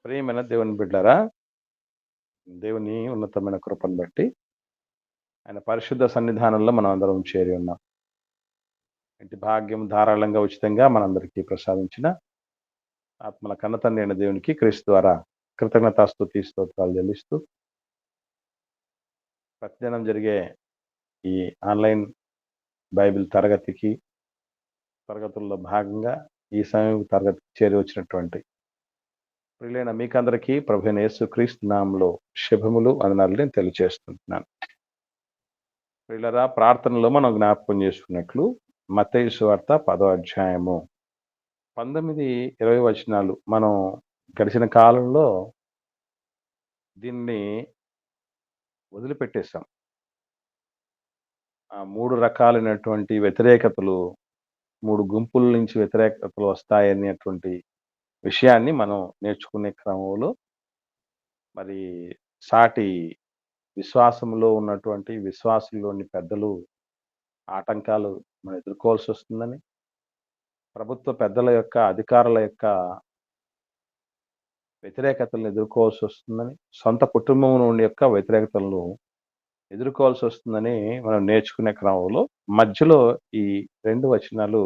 ప్రియమైన దేవుని బిడ్డలారా, దేవుని ఉన్నతమైన కృపను బట్టి ఆయన పరిశుద్ధ సన్నిధానంలో మనం అందరం చేరి ఉన్నాం. ఇంటి భాగ్యం ధారాళంగా ఉచితంగా మనందరికీ ప్రసాదించిన ఆత్మల కన్నతండ్రి అయిన దేవునికి క్రీస్తు ద్వారా కృతజ్ఞతాస్తుతి స్తోత్రాలు చెల్లిస్తూ ప్రతిదినం జరిగే ఈ ఆన్లైన్ బైబిల్ తరగతుల్లో భాగంగా ఈ సమయం తరగతికి చేరి వచ్చినటువంటి ప్రియులైన మీకందరికీ ప్రభువైన యేసు క్రీస్తు నామంలో శుభములు వందనాలు నేను తెలియజేస్తున్నాను. ప్రియులరా, ప్రార్థనలో మనం జ్ఞాపకం చేసుకున్నట్లు మత్తయి సువార్త 10వ అధ్యాయము 19, 20 వచనాలు మనం గడిచిన కాలంలో దీన్ని వదిలిపెట్టేశాం. ఆ 3 రకాలైనటువంటి వ్యతిరేకతలు, 3 గుంపుల నుంచి వ్యతిరేకతలు వస్తాయనేటువంటి విషయాన్ని మనం నేర్చుకునే క్రమంలో మరి సాటి విశ్వాసంలో ఉన్నటువంటి విశ్వాసుల్లోని పెద్దలు ఆటంకాలు మనం ఎదుర్కోవాల్సి వస్తుందని, ప్రభుత్వ పెద్దల యొక్క అధికారుల యొక్క వ్యతిరేకతలను ఎదుర్కోవాల్సి వస్తుందని, సొంత కుటుంబం నుండి యొక్క వ్యతిరేకతలను ఎదుర్కోవాల్సి వస్తుందని మనం నేర్చుకునే క్రమంలో మధ్యలో ఈ 2 వచనాలు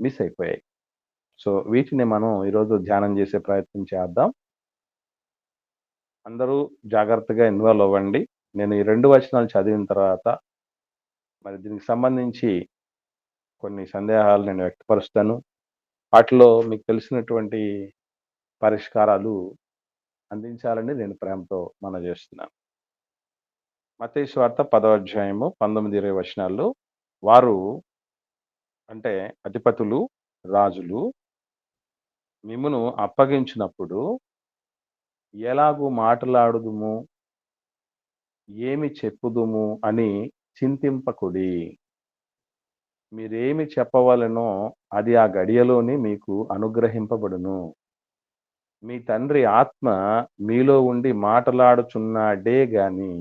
మిస్ అయిపోయాయి. సో వీటిని మనం ఈరోజు ధ్యానం చేసే ప్రయత్నం చేద్దాం. అందరూ జాగ్రత్తగా ఇన్వాల్వ్ అవ్వండి. నేను ఈ 2 వచనాలు చదివిన తర్వాత మరి దీనికి సంబంధించి కొన్ని సందేహాలు నేను వ్యక్తపరుస్తాను. వాటిలో మీకు తెలిసినటువంటి పరిష్కారాలు అందించాలని నేను ప్రేమతో మనవి. మత్తయి సువార్త 10వ అధ్యాయము 19, 20 వచనాల్లో వారు అంటే అధిపతులు, రాజులు మిమ్మును అప్పగించినప్పుడు ఎలాగూ మాటలాడుదుము, ఏమి చెప్పుదుము అని చింతింపకుడి. మీరేమి చెప్పవలెనో అది ఆ గడియలోనే మీకు అనుగ్రహింపబడును. మీ తండ్రి ఆత్మ మీలో ఉండి మాటలాడుచున్నాడే గాని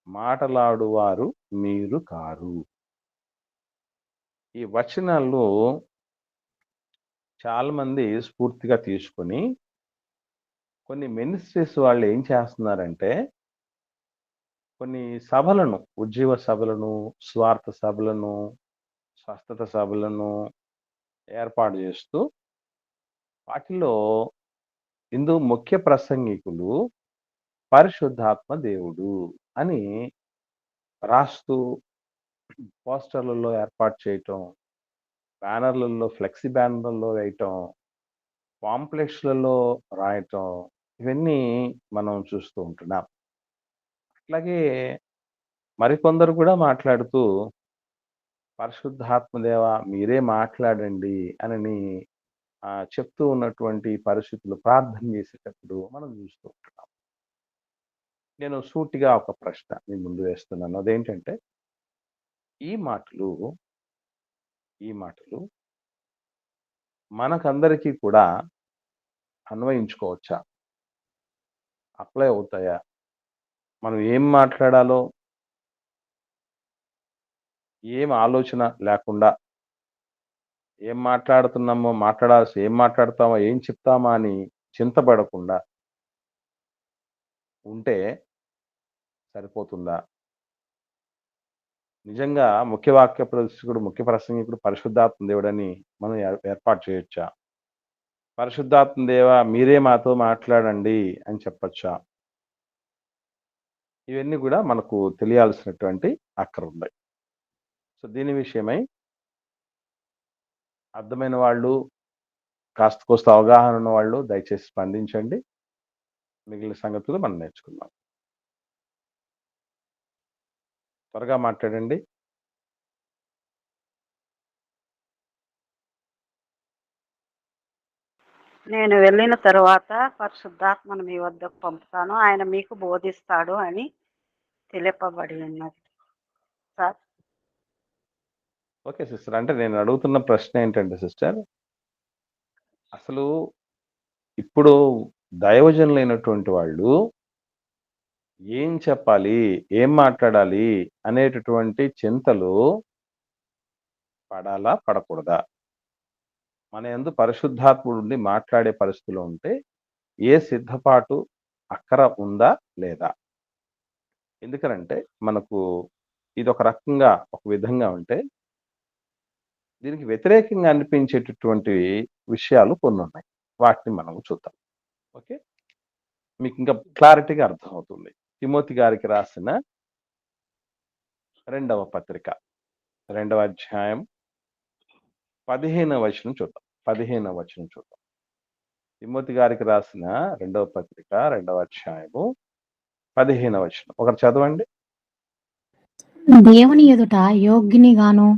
మాటలాడువారు మీరు కారు. ఈ వచనాల్లో చాలా మంది స్ఫూర్తిగా తీసుకొని కొన్ని మినిస్ట్రీస్ వాళ్ళు ఏం చేస్తున్నారంటే కొన్ని సభలను, ఉజ్జీవ సభలను, స్వార్థ సభలను, స్వస్థత సభలను ఏర్పాటు చేస్తూ వాటిలో ముఖ్య ప్రసంగికులు పరిశుద్ధాత్మ దేవుడు అని రాస్తూ పోస్టర్లలో ఏర్పాటు చేయటం, బ్యానర్లలో, ఫ్లెక్సీ బ్యానర్లలో వేయటం, పాంప్లెట్స్లలో రాయటం, ఇవన్నీ మనం చూస్తూ ఉంటున్నాం. అట్లాగే మరికొందరు కూడా మాట్లాడుతూ పరిశుద్ధాత్మదేవ మీరే మాట్లాడండి అని చెప్తూ ఉన్నటువంటి పరిస్థితులు ప్రార్థన చేసేటప్పుడు మనం చూస్తూ ఉంటున్నాం. నేను సూటిగా ఒక ప్రశ్న మీ ముందు వేస్తున్నాను. అదేంటంటే ఈ మాటలు మనకందరికీ కూడా అన్వయించుకోవచ్చా? అప్లై అవుతాయా? మనం ఏం మాట్లాడాలో ఏం ఆలోచన లేకుండా ఏం మాట్లాడుతున్నామో ఏం మాట్లాడతామో ఏం చెప్తామా అని చింతపడకుండా ఉంటే సరిపోతుందా? నిజంగా ముఖ్య ప్రసంగికుడు పరిశుద్ధాత్మ దేవుడని మనం ఏర్పాటు చేయొచ్చా? పరిశుద్ధాత్మ దేవ మీరే మాతో మాట్లాడండి అని చెప్పొచ్చా? ఇవన్నీ కూడా మనకు తెలియాల్సినటువంటి అక్కర ఉన్నాయి. సో దీని విషయమై అర్థమైన వాళ్ళు, కాస్త కోస్త అవగాహన ఉన్న వాళ్ళు దయచేసి స్పందించండి. మిగిలిన సంగతులు మనం నేర్చుకుందాం. త్వరగా మాట్లాడండి. నేను వెళ్ళిన తరువాత పరిశుద్ధాత్మను మీ వద్దకు పంపుతాను, ఆయన మీకు బోధిస్తాడు అని తెలియపబడి ఉన్నది సార్. ఓకే సిస్టర్, అంటే నేను అడుగుతున్న ప్రశ్న ఏంటంటే సిస్టర్, అసలు ఇప్పుడు దైవజనులైనటువంటి వాళ్ళు ఏం చెప్పాలి, ఏం మాట్లాడాలి అనేటటువంటి చింతలు పడాలా, పడకూడదా? మన యందు పరిశుద్ధాత్ముడు ఉండి మాట్లాడే పరిస్థితిలో ఉంటే ఏ సిద్ధపాటు అక్కర ఉందా లేదా? ఎందుకనంటే మనకు ఇది ఒక రకంగా ఒక విధంగా ఉంటే దీనికి వ్యతిరేకంగా అనిపించేటటువంటి విషయాలు కొన్నున్నాయి. వాటిని మనం చూద్దాం. ఓకే. మీకు ఇంకా క్లారిటీగా అర్థమవుతుంది. తిమోతి గారికి రాసిన 2వ పత్రిక 2వ అధ్యాయం 15వ వచనం చూద్దాం. 15వ వచనం చూద్దాం. తిమోతి గారికి రాసిన 2వ పత్రిక 2వ అధ్యాయము 15వ వచనం. ఒకరు చదవండి. దేవుని ఎదుట యోగ్యునిగాను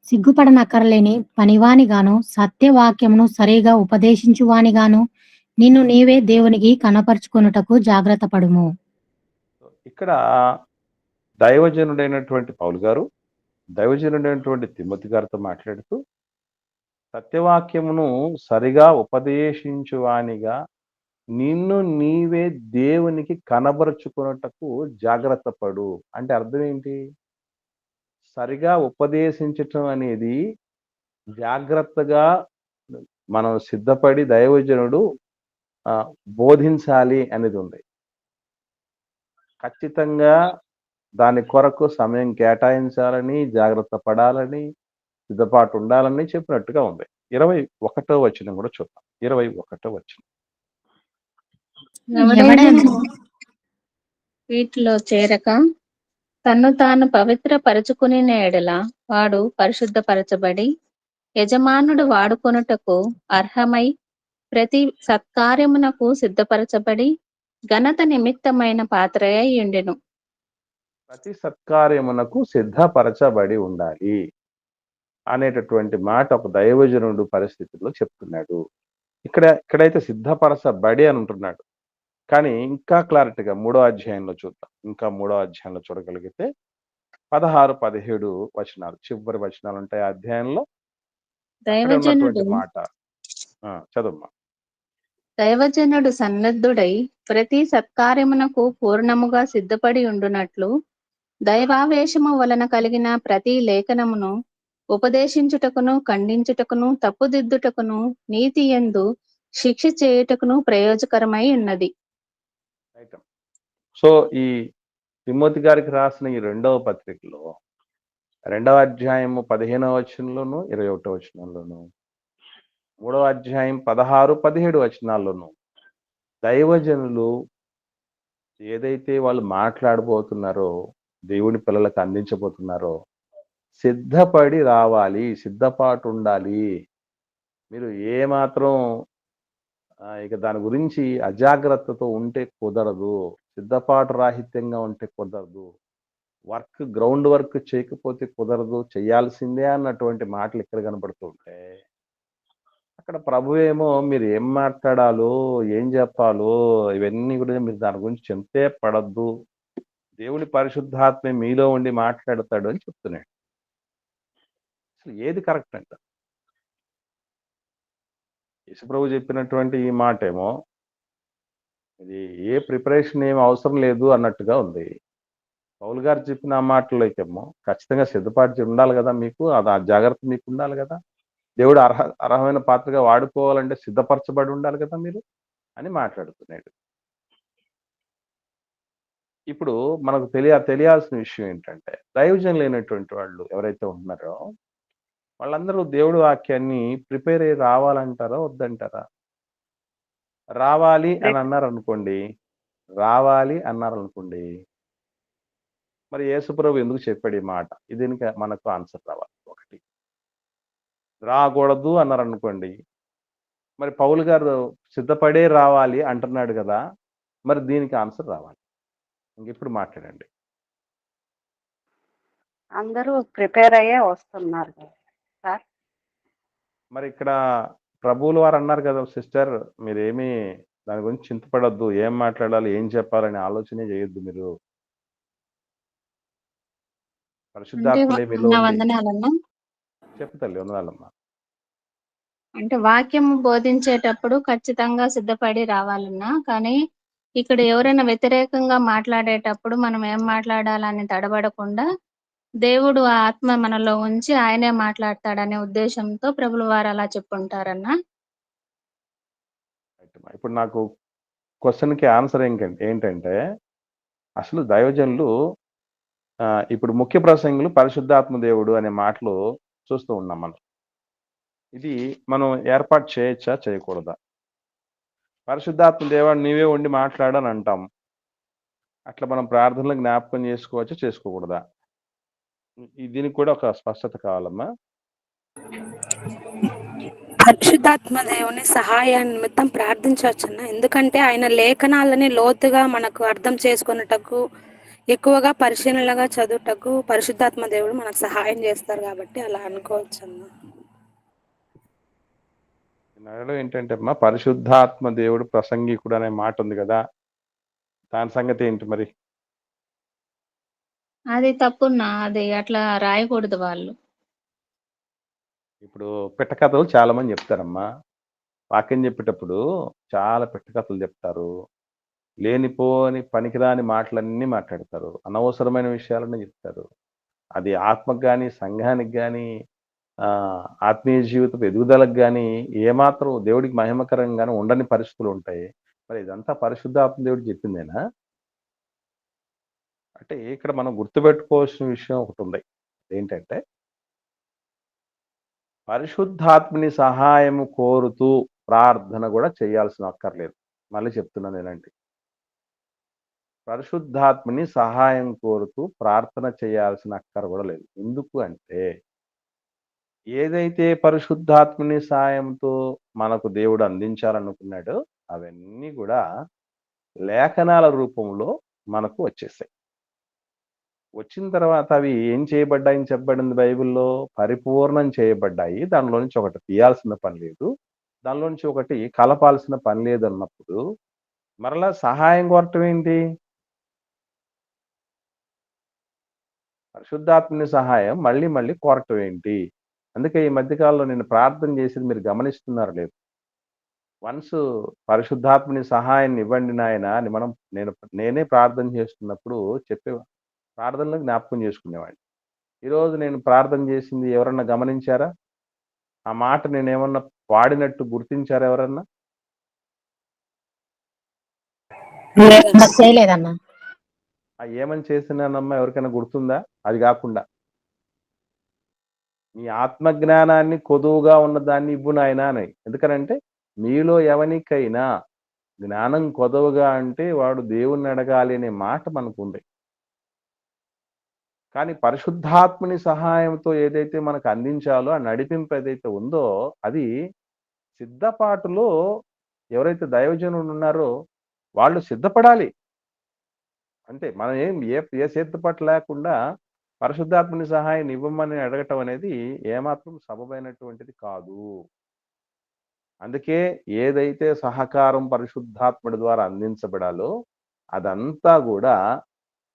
సిగ్గుపడనక్కరలేని పనివానిగాను సత్యవాక్యమును సరిగా ఉపదేశించువానిగాను నిన్ను నీవే దేవునికి కనపరుచుకొనుటకు జాగ్రత్త పడుము. ఇక్కడ దైవజనుడైనటువంటి పౌలు గారు దైవజనుడైనటువంటి తిమోతి గారితో మాట్లాడుతూ సత్యవాక్యమును సరిగా ఉపదేశించువానిగా నిన్ను నీవే దేవునికి కనబరుచుకున్నటకు జాగ్రత్త పడు. అంటే అర్థం ఏంటి? సరిగా ఉపదేశించటం అనేది జాగ్రత్తగా మనం సిద్ధపడి దైవజనుడు బోధించాలి అనేది ఉంది. ఖచ్చితంగా దాని కొరకు సమయం కేటాయించాలని, జాగ్రత్త పడాలని, సిద్ధపాటు ఉండాలని చెప్పినట్టుగా ఉంది. 21వ వచనం కూడా చూద్దాం. 21వ వచనం. ఎవడైనను వీటిలో చేరక తన్ను తాను పవిత్ర పరచుకుని ఎడల వాడు పరిశుద్ధపరచబడి యజమానుడు వాడుకొనుటకు అర్హమై ప్రతి సత్కార్యమునకు సిద్ధపరచబడి ఘనత నిమిత్తమైన పాత్రయై ఉండెను. ప్రతి సత్కార్యమునకు సిద్ధపరచబడి ఉండాలి అనేటటువంటి మాట ఒక దైవజనుడు పరిస్థితుల్లో చెప్తున్నాడు. ఇక్కడైతే సిద్ధపరచబడి అని అంటున్నాడు. కానీ ఇంకా క్లారిటీగా 3వ అధ్యాయంలో చూద్దాం. ఇంకా 3వ అధ్యాయంలో చూడగలిగితే 16, 17 వచనాలు, చివరి వచనాలు ఉంటాయి ఆ అధ్యాయంలో. మాట చదువు. దైవజనుడు సన్నద్ధుడై ప్రతి సత్కార్యమునకు పూర్ణముగా సిద్ధపడి ఉండునట్లు దైవావేశము వలన కలిగిన ప్రతి లేఖనమును ఉపదేశించుటకును, ఖండించుటకును, తప్పుదిద్దుటకును, నీతి యందు శిక్ష చేయుటకును ప్రయోజకరమై ఉన్నది. సో ఈ తిమోతి గారికి రాసిన ఈ 2వ పత్రికలో 2వ అధ్యాయము 15వ వచనంలోను 21వ వచనంలోను 3వ అధ్యాయం 16, 17 వచనాల్లోను దైవజనులు ఏదైతే వాళ్ళు మాట్లాడబోతున్నారో, దేవుని పిల్లలకు అందించబోతున్నారో సిద్ధపడి రావాలి, సిద్ధపాటు ఉండాలి. మీరు ఏమాత్రం ఇక దాని గురించి అజాగ్రత్తతో ఉంటే కుదరదు, సిద్ధపాటు రాహిత్యంగా ఉంటే కుదరదు, గ్రౌండ్ వర్క్ చేయకపోతే కుదరదు, చేయాల్సిందే అన్నటువంటి మాటలు ఇక్కడ కనబడుతూ ఉంటే అక్కడ ప్రభు ఏమో మీరు ఏం మాట్లాడాలో, ఏం చెప్పాలో ఇవన్నీ కూడా మీరు దాని గురించి చింతే పడద్దు, దేవుని పరిశుద్ధాత్మ మీలో ఉండి మాట్లాడతాడు అని చెప్తున్నాడు. అసలు ఏది కరెక్ట్ అంట? యేసుప్రభు చెప్పినటువంటి ఈ మాట ఏమో ఇది ఏ ప్రిపరేషన్ ఏమి అవసరం లేదు అన్నట్టుగా ఉంది. పౌలు గారు చెప్పిన ఆ మాటలోకేమో ఖచ్చితంగా సిద్ధపాటు ఉండాలి కదా, మీకు అది ఆ జాగ్రత్త మీకు ఉండాలి కదా, దేవుడు అర్హమైన పాత్రగా వాడుకోవాలంటే సిద్ధపరచబడి ఉండాలి కదా మీరు అని మాట్లాడుతున్నాడు. ఇప్పుడు మనకు తెలియాల్సిన విషయం ఏంటంటే దైవజనులు లేనటువంటి వాళ్ళు ఎవరైతే ఉంటున్నారో వాళ్ళందరూ దేవుడి వాక్యాన్ని ప్రిపేర్ అయ్యి రావాలంటారా వద్దంటారా? రావాలి అని అన్నారనుకోండి, మరి యేసుప్రభు ఎందుకు చెప్పాడు ఈ మాట? దీనికి మనకు ఆన్సర్ రావాలి. ఒకటి, రాకూడదు అన్నారనుకోండి, మరి పౌలు గారు సిద్ధపడే రావాలి అంటున్నాడు కదా, మరి దీనికి ఆన్సర్ రావాలి. ఇంకెప్పుడు మాట్లాడండి. అందరూ ప్రిపేర్ అయ్యే వస్తున్నారు కదా సార్. మరి ఇక్కడ ప్రభువులు వారు అన్నారు కదా సిస్టర్, మీరేమీ దాని గురించి చింతపడద్దు, ఏం మాట్లాడాలి, ఏం చెప్పాలని ఆలోచనే చేయొద్దు, మీరు పరిశుద్ధాత్మలే మీలో చెప్పు తల్లి. వందనాలమ్మా. అంటే వాక్యం బోధించేటప్పుడు ఖచ్చితంగా సిద్ధపడి రావాలన్నా, కానీ ఇక్కడ ఎవరైనా వ్యతిరేకంగా మాట్లాడేటప్పుడు మనం ఏం మాట్లాడాలని తడబడకుండా దేవుడు ఆత్మ మనలో ఉంచి ఆయనే మాట్లాడతాడనే ఉద్దేశంతో ప్రభులు వారు అలా చెప్పుంటారన్నా. ఇప్పుడు నాకు క్వశ్చన్‌కి ఆన్సర్ ఏంటంటే అసలు దైవజనులు ఇప్పుడు ముఖ్య ప్రసంగులు పరిశుద్ధాత్మ దేవుడు అనే మాటలు చూస్తూ ఉన్నాం మనం. ఇది మనం ఏర్పాటు చేయొచ్చా? చేయకూడదా? పరిశుద్ధాత్మ దేవా నీవే ఉండి మాట్లాడని అంటాం. అట్లా మనం ప్రార్థనలో జ్ఞాపకం చేసుకోవచ్చా? చేసుకోకూడదా? దీనికి కూడా ఒక స్పష్టత కావాలమ్మా. పరిశుద్ధాత్మ దేవుని సహాయాన్ని నిమిత్తం ప్రార్థించవచ్చన్న. ఎందుకంటే ఆయన లేఖనాలని లోతుగా మనకు అర్థం చేసుకున్నటకు, ఎక్కువగా పరిశీలనగా చదువుటకు పరిశుద్ధాత్మ దేవుడు మనకు సహాయం చేస్తారు కాబట్టి అలా అనుకోవచ్చు అన్న. నడలో ఏంటంటే అమ్మా, పరిశుద్ధాత్మ దేవుడు ప్రసంగికుడు అనే మాట ఉంది కదా, దాని సంగతి ఏంటి మరి? అది తప్పున్నా, అది అట్లా రాయకూడదు వాళ్ళు. ఇప్పుడు పిట్టకథలు చాలా మంది చెప్తారమ్మా. వాక్యం చెప్పేటప్పుడు చాలా పిట్టకథలు చెప్తారు. లేనిపోని పనికిరాని మాటలన్నీ మాట్లాడతారు. అనవసరమైన విషయాలన్నీ చెప్తారు. అది ఆత్మకు గాని, సంఘానికి గాని, ఆత్మీయ జీవితపు ఎదుగుదలకు గాని ఏమాత్రం దేవుడికి మహిమకరంగానే ఉండని పరిస్థితులు ఉంటాయి. మరి ఇదంతా పరిశుద్ధాత్మ దేవుడు చెప్పిందేనా? అంటే ఇక్కడ మనం గుర్తుపెట్టుకోవాల్సిన విషయం ఒకటి ఉంది. ఏంటంటే పరిశుద్ధాత్మని సహాయము కోరుతూ ప్రార్థన కూడా చేయాల్సిన అక్కర్లేదు. మళ్ళీ చెప్తున్నాను నేనండి. పరిశుద్ధాత్మని సహాయం కోరుతూ ప్రార్థన చేయాల్సిన అక్కర కూడా లేదు. ఎందుకు అంటే ఏదైతే పరిశుద్ధాత్మని సహాయంతో మనకు దేవుడు అందించాలనుకున్నాడో అవన్నీ కూడా లేఖనాల రూపంలో మనకు వచ్చేసాయి. వచ్చిన తర్వాత అవి ఏం చేయబడ్డాయని చెప్పబడింది బైబిల్లో? పరిపూర్ణం చేయబడ్డాయి. దానిలో నుంచి ఒకటి తీయాల్సిన పని లేదు, దానిలో నుంచి ఒకటి కలపాల్సిన పని లేదు అన్నప్పుడు మరలా సహాయం కోరటం ఏంటి? పరిశుద్ధాత్మని సహాయం మళ్ళీ మళ్ళీ కోరటం ఏంటి? అందుకే ఈ మధ్యకాలంలో నేను ప్రార్థన చేసేది మీరు గమనిస్తున్నారు లేదు? వన్స్ పరిశుద్ధాత్మని సహాయాన్ని ఇవ్వండి నాయన అని నేనే ప్రార్థన చేస్తున్నప్పుడు చెప్పే ప్రార్థనలో జ్ఞాపకం చేసుకునేవాడిని. ఈరోజు నేను ప్రార్థన చేసింది ఎవరన్నా గమనించారా? ఆ మాట నేనేమన్నా వాడినట్టు గుర్తించారా ఎవరన్నా? చేయలేదన్నా. ఏమని చేసినానమ్మా ఎవరికైనా గుర్తుందా? అది కాకుండా మీ ఆత్మజ్ఞానాన్ని కొదువుగా ఉన్నదాన్ని ఇవ్వు నాయనా అని. ఎందుకనంటే మీలో ఎవనికైనా జ్ఞానం కొదవగా అంటే వాడు దేవుణ్ణి అడగాలి అనే మాట మనకుంది. కానీ పరిశుద్ధాత్మని సహాయంతో ఏదైతే మనకు అందించాలో ఆ నడిపింపు ఏదైతే ఉందో అది సిద్ధపాటులో ఎవరైతే దైవజనులు ఉన్నారో వాళ్ళు సిద్ధపడాలి. అంటే మనం ఏ సిద్ధపాటు లేకుండా పరిశుద్ధాత్మని సహాయాన్ని ఇవ్వమని అడగటం అనేది ఏమాత్రం సబబైనటువంటిది కాదు. అందుకే ఏదైతే సహకారం పరిశుద్ధాత్ముడి ద్వారా అందించబడాలో అదంతా కూడా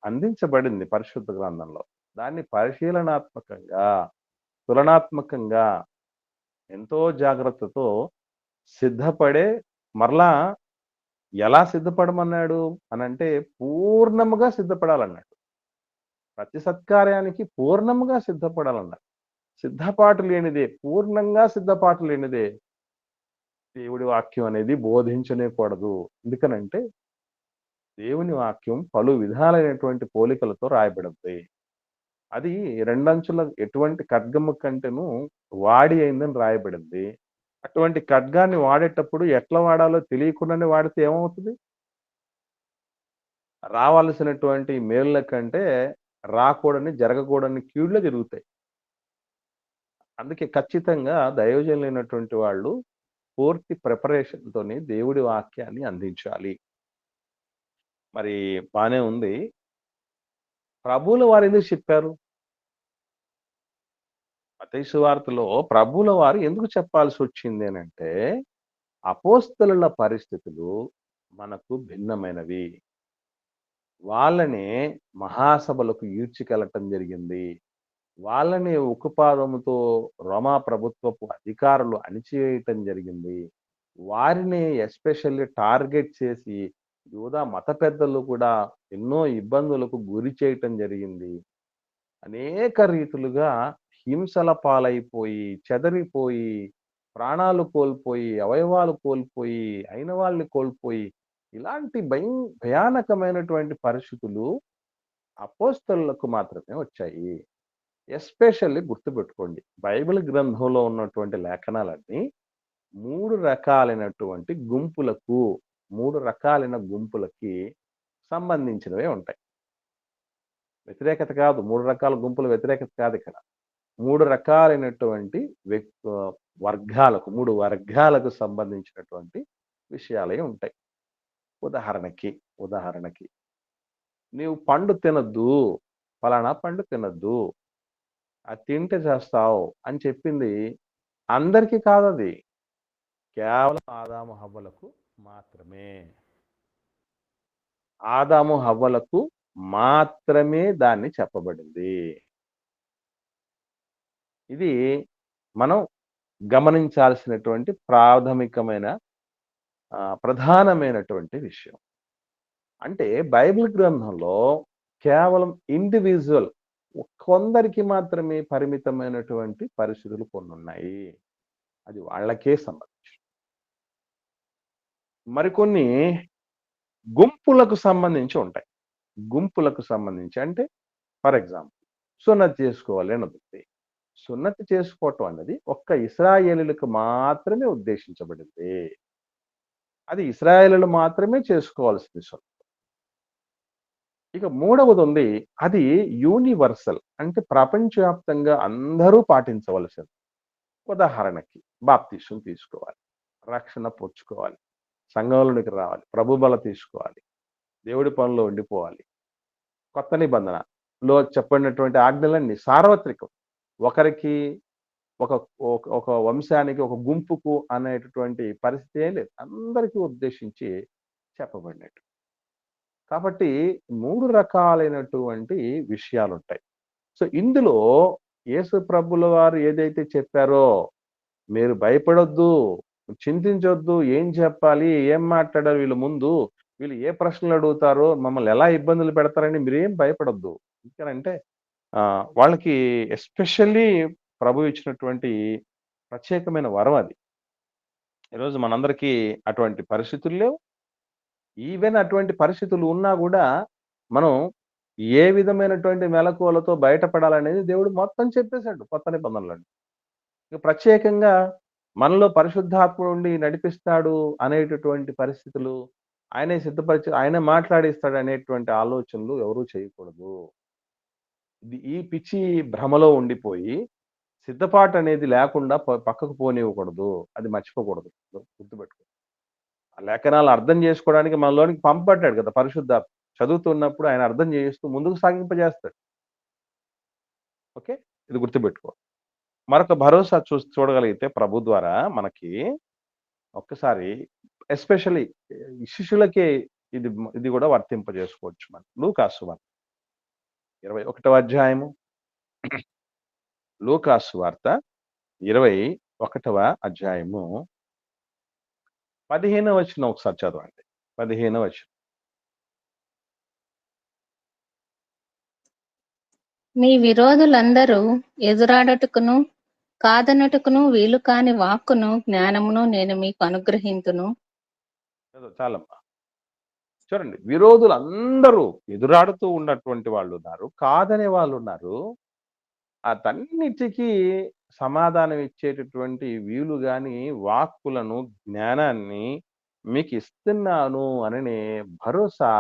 అందించబడింది పరిశుద్ధ గ్రంథంలో. దాన్ని పరిశీలనాత్మకంగా, తులనాత్మకంగా ఎంతో జాగ్రత్తతో సిద్ధపడే మరలా ఎలా సిద్ధపడమన్నాడు అనంటే పూర్ణముగా సిద్ధపడాలన్నాడు. ప్రతి సత్కార్యానికి పూర్ణముగా సిద్ధపడాలన్నాడు. సిద్ధపాటు లేనిదే, పూర్ణంగా సిద్ధపాటు లేనిదే దేవుడి వాక్యం అనేది బోధించనేకూడదు. ఎందుకనంటే దేవుని వాక్యం పలు విధాలైనటువంటి పోలికలతో రాయబడింది. అది రెండంచుల ఎటువంటి ఖడ్గము కంటేను వాడి అయిందని రాయబడింది. అటువంటి ఖడ్గాన్ని వాడేటప్పుడు ఎట్లా వాడాలో తెలియకుండానే వాడితే ఏమవుతుంది? రావాల్సినటువంటి మేలుల కంటే రాకూడని, జరగకూడని కీడులే జరుగుతాయి. అందుకే ఖచ్చితంగా దైవజనులైనటువంటి వాళ్ళు పూర్తి ప్రిపరేషన్‌తోని దేవుడి వాక్యాన్ని అందించాలి. మరి బానే ఉంది. ప్రభువుల వారు ఎందుకు చెప్పారు? మత్తయి సువార్తలో ప్రభువుల వారు ఎందుకు చెప్పాల్సొచ్చింది అనంటే, అపోస్తలుల పరిస్థితులు మనకు భిన్నమైనవి. వాళ్ళనే మహాసభలకు ఈడ్చికెళ్ళటం జరిగింది. వాళ్ళని ఉక్కుపాదముతో రోమా ప్రభుత్వపు అధికారులు అణిచివేయటం జరిగింది. వారిని ఎస్పెషల్లీ టార్గెట్ చేసి యూదా మత పెద్దలు కూడా ఎన్నో ఇబ్బందులకు గురి చేయటం జరిగింది. అనేక రీతులుగా హింసల పాలైపోయి, చెదరిపోయి, ప్రాణాలు కోల్పోయి, అవయవాలు కోల్పోయి, అయిన వాళ్ళని కోల్పోయి ఇలాంటి భయానకమైనటువంటి పరిస్థితులు అపోస్తలులకు మాత్రమే వచ్చాయి. ఎస్పెషల్లీ గుర్తుపెట్టుకోండి, బైబిల్ గ్రంథంలో ఉన్నటువంటి లేఖనాలన్నీ 3 రకాలైనటువంటి గుంపులకు 3 రకాలైన గుంపులకి సంబంధించినవే ఉంటాయి. వ్యతిరేకత కాదు, 3 రకాల గుంపుల వ్యతిరేకత కాదు ఇక్కడ. 3 రకాలైనటువంటి వర్గాలకు 3 వర్గాలకు సంబంధించినటువంటి విషయాలే ఉంటాయి. ఉదాహరణకి నీవు పండు తినద్దు, ఫలానా పండు తినద్దు, అది తింటే చేస్తావు అని చెప్పింది అందరికీ కాదది. కేవలం ఆదాము హవ్వలకు మాత్రమే. ఆదాము హవ్వలకు మాత్రమే దాన్ని చెప్పబడింది. ఇది మనం గమనించాల్సినటువంటి ప్రాథమికమైన ప్రధానమైనటువంటి విషయం. అంటే బైబిల్ గ్రంథంలో కేవలం ఇండివిజువల్ కొందరికి మాత్రమే పరిమితమైనటువంటి పరిస్థితులు కొన్ని ఉన్నాయి. అది వాళ్ళకే సంబంధించి. మరికొన్ని గుంపులకు సంబంధించి ఉంటాయి. గుంపులకు సంబంధించి అంటే ఫర్ ఎగ్జాంపుల్ సున్నతి చేసుకోవాలి అన్నది. సున్నతి చేసుకోవటం అన్నది ఒక్క ఇశ్రాయేలీలకు మాత్రమే ఉద్దేశించబడింది. అది ఇశ్రాయేలీలు మాత్రమే చేసుకోవాల్సింది సున్నతి. ఇక మూడవది ఉంది, అది యూనివర్సల్, అంటే ప్రపంచవ్యాప్తంగా అందరూ పాటించవలసింది. ఉదాహరణకి బాప్తీసం తీసుకోవాలి, రక్షణ పొచ్చుకోవాలి, సంఘంలోనికి రావాలి, ప్రభు బల తీసుకోవాలి, దేవుడి పనిలో ఉండిపోవాలి. కొత్త నిబంధనలో చెప్పినటువంటి ఆజ్ఞలన్నీ సార్వత్రికం. ఒకరికి ఒక వంశానికి ఒక గుంపుకు అనేటటువంటి పరిస్థితి ఏం లేదు, అందరికీ ఉద్దేశించి చెప్పబడినట్టు. కాబట్టి 3 రకాలైనటువంటి విషయాలు ఉంటాయి. సో ఇందులో యేసు ప్రభుల వారు ఏదైతే చెప్పారో, మీరు భయపడొద్దు, చింతించొద్దు, ఏం చెప్పాలి, ఏం మాట్లాడారు వీళ్ళ ముందు, వీళ్ళు ఏ ప్రశ్నలు అడుగుతారో, మమ్మల్ని ఎలా ఇబ్బందులు పెడతారని మీరేం భయపడొద్దు. ఎందుకంటే వాళ్ళకి ఎస్పెషల్లీ ప్రభు ఇచ్చినటువంటి ప్రత్యేకమైన వరం అది. ఈరోజు మనందరికీ అటువంటి పరిస్థితులు లేవు. ఈవెన్ అటువంటి పరిస్థితులు ఉన్నా కూడా మనం ఏ విధమైనటువంటి మెలకువలతో బయటపడాలనేది దేవుడు మొత్తం చెప్పేశాడు కొత్త నిబంధనలో. ఇక ప్రత్యేకంగా మనలో పరిశుద్ధాత్ముడు ఉండి నడిపిస్తాడు అనేటటువంటి పరిస్థితులు, ఆయనే సిద్ధపరిచి ఆయనే మాట్లాడిస్తాడు అనేటువంటి ఆలోచనలు ఎవరూ చేయకూడదు. ఈ పిచ్చి భ్రమలో ఉండిపోయి సిద్ధపాటు అనేది లేకుండా పక్కకు పోనివ్వకూడదు. అది మర్చిపోకూడదు, గుర్తుపెట్టుకో. ఆ లేఖనాలు అర్థం చేసుకోవడానికి మనలోనికి పంపబడ్డాడు కదా పరిశుద్ధాత్మ. చదువుతున్నప్పుడు ఆయన అర్థం చేస్తూ ముందుకు సాగింపజేస్తాడు. ఓకే, ఇది గుర్తుపెట్టుకో. మరొక భరోసా చూడగలిగితే ప్రభు ద్వారా మనకి ఒక్కసారి ఎస్పెషల్లీ శిష్యులకే ఇది కూడా వర్తింపజేసుకోవచ్చు. మనం లూకాసు వార్త 21వ అధ్యాయము, లూకాసు వార్త 21వ అధ్యాయము 15వ వచనం ఒకసారి చదవండి. 15వ వచనం. మీ విరోధులందరూ ఎదురాడటకును కాదనటకును వీలు కాని వాక్కును జ్ఞానమును నేను మీకు అనుగ్రహింతును. చాలమ్మా. చూడండి, విరోధులు అందరూ ఎదురాడుతూ ఉన్నటువంటి వాళ్ళు ఉన్నారు, కాదనే వాళ్ళు ఉన్నారు. అతన్నిటికీ సమాధానం ఇచ్చేటటువంటి వీలు గాని వాక్కులను, జ్ఞానాన్ని మీకు ఇస్తున్నాను అనే భరోసా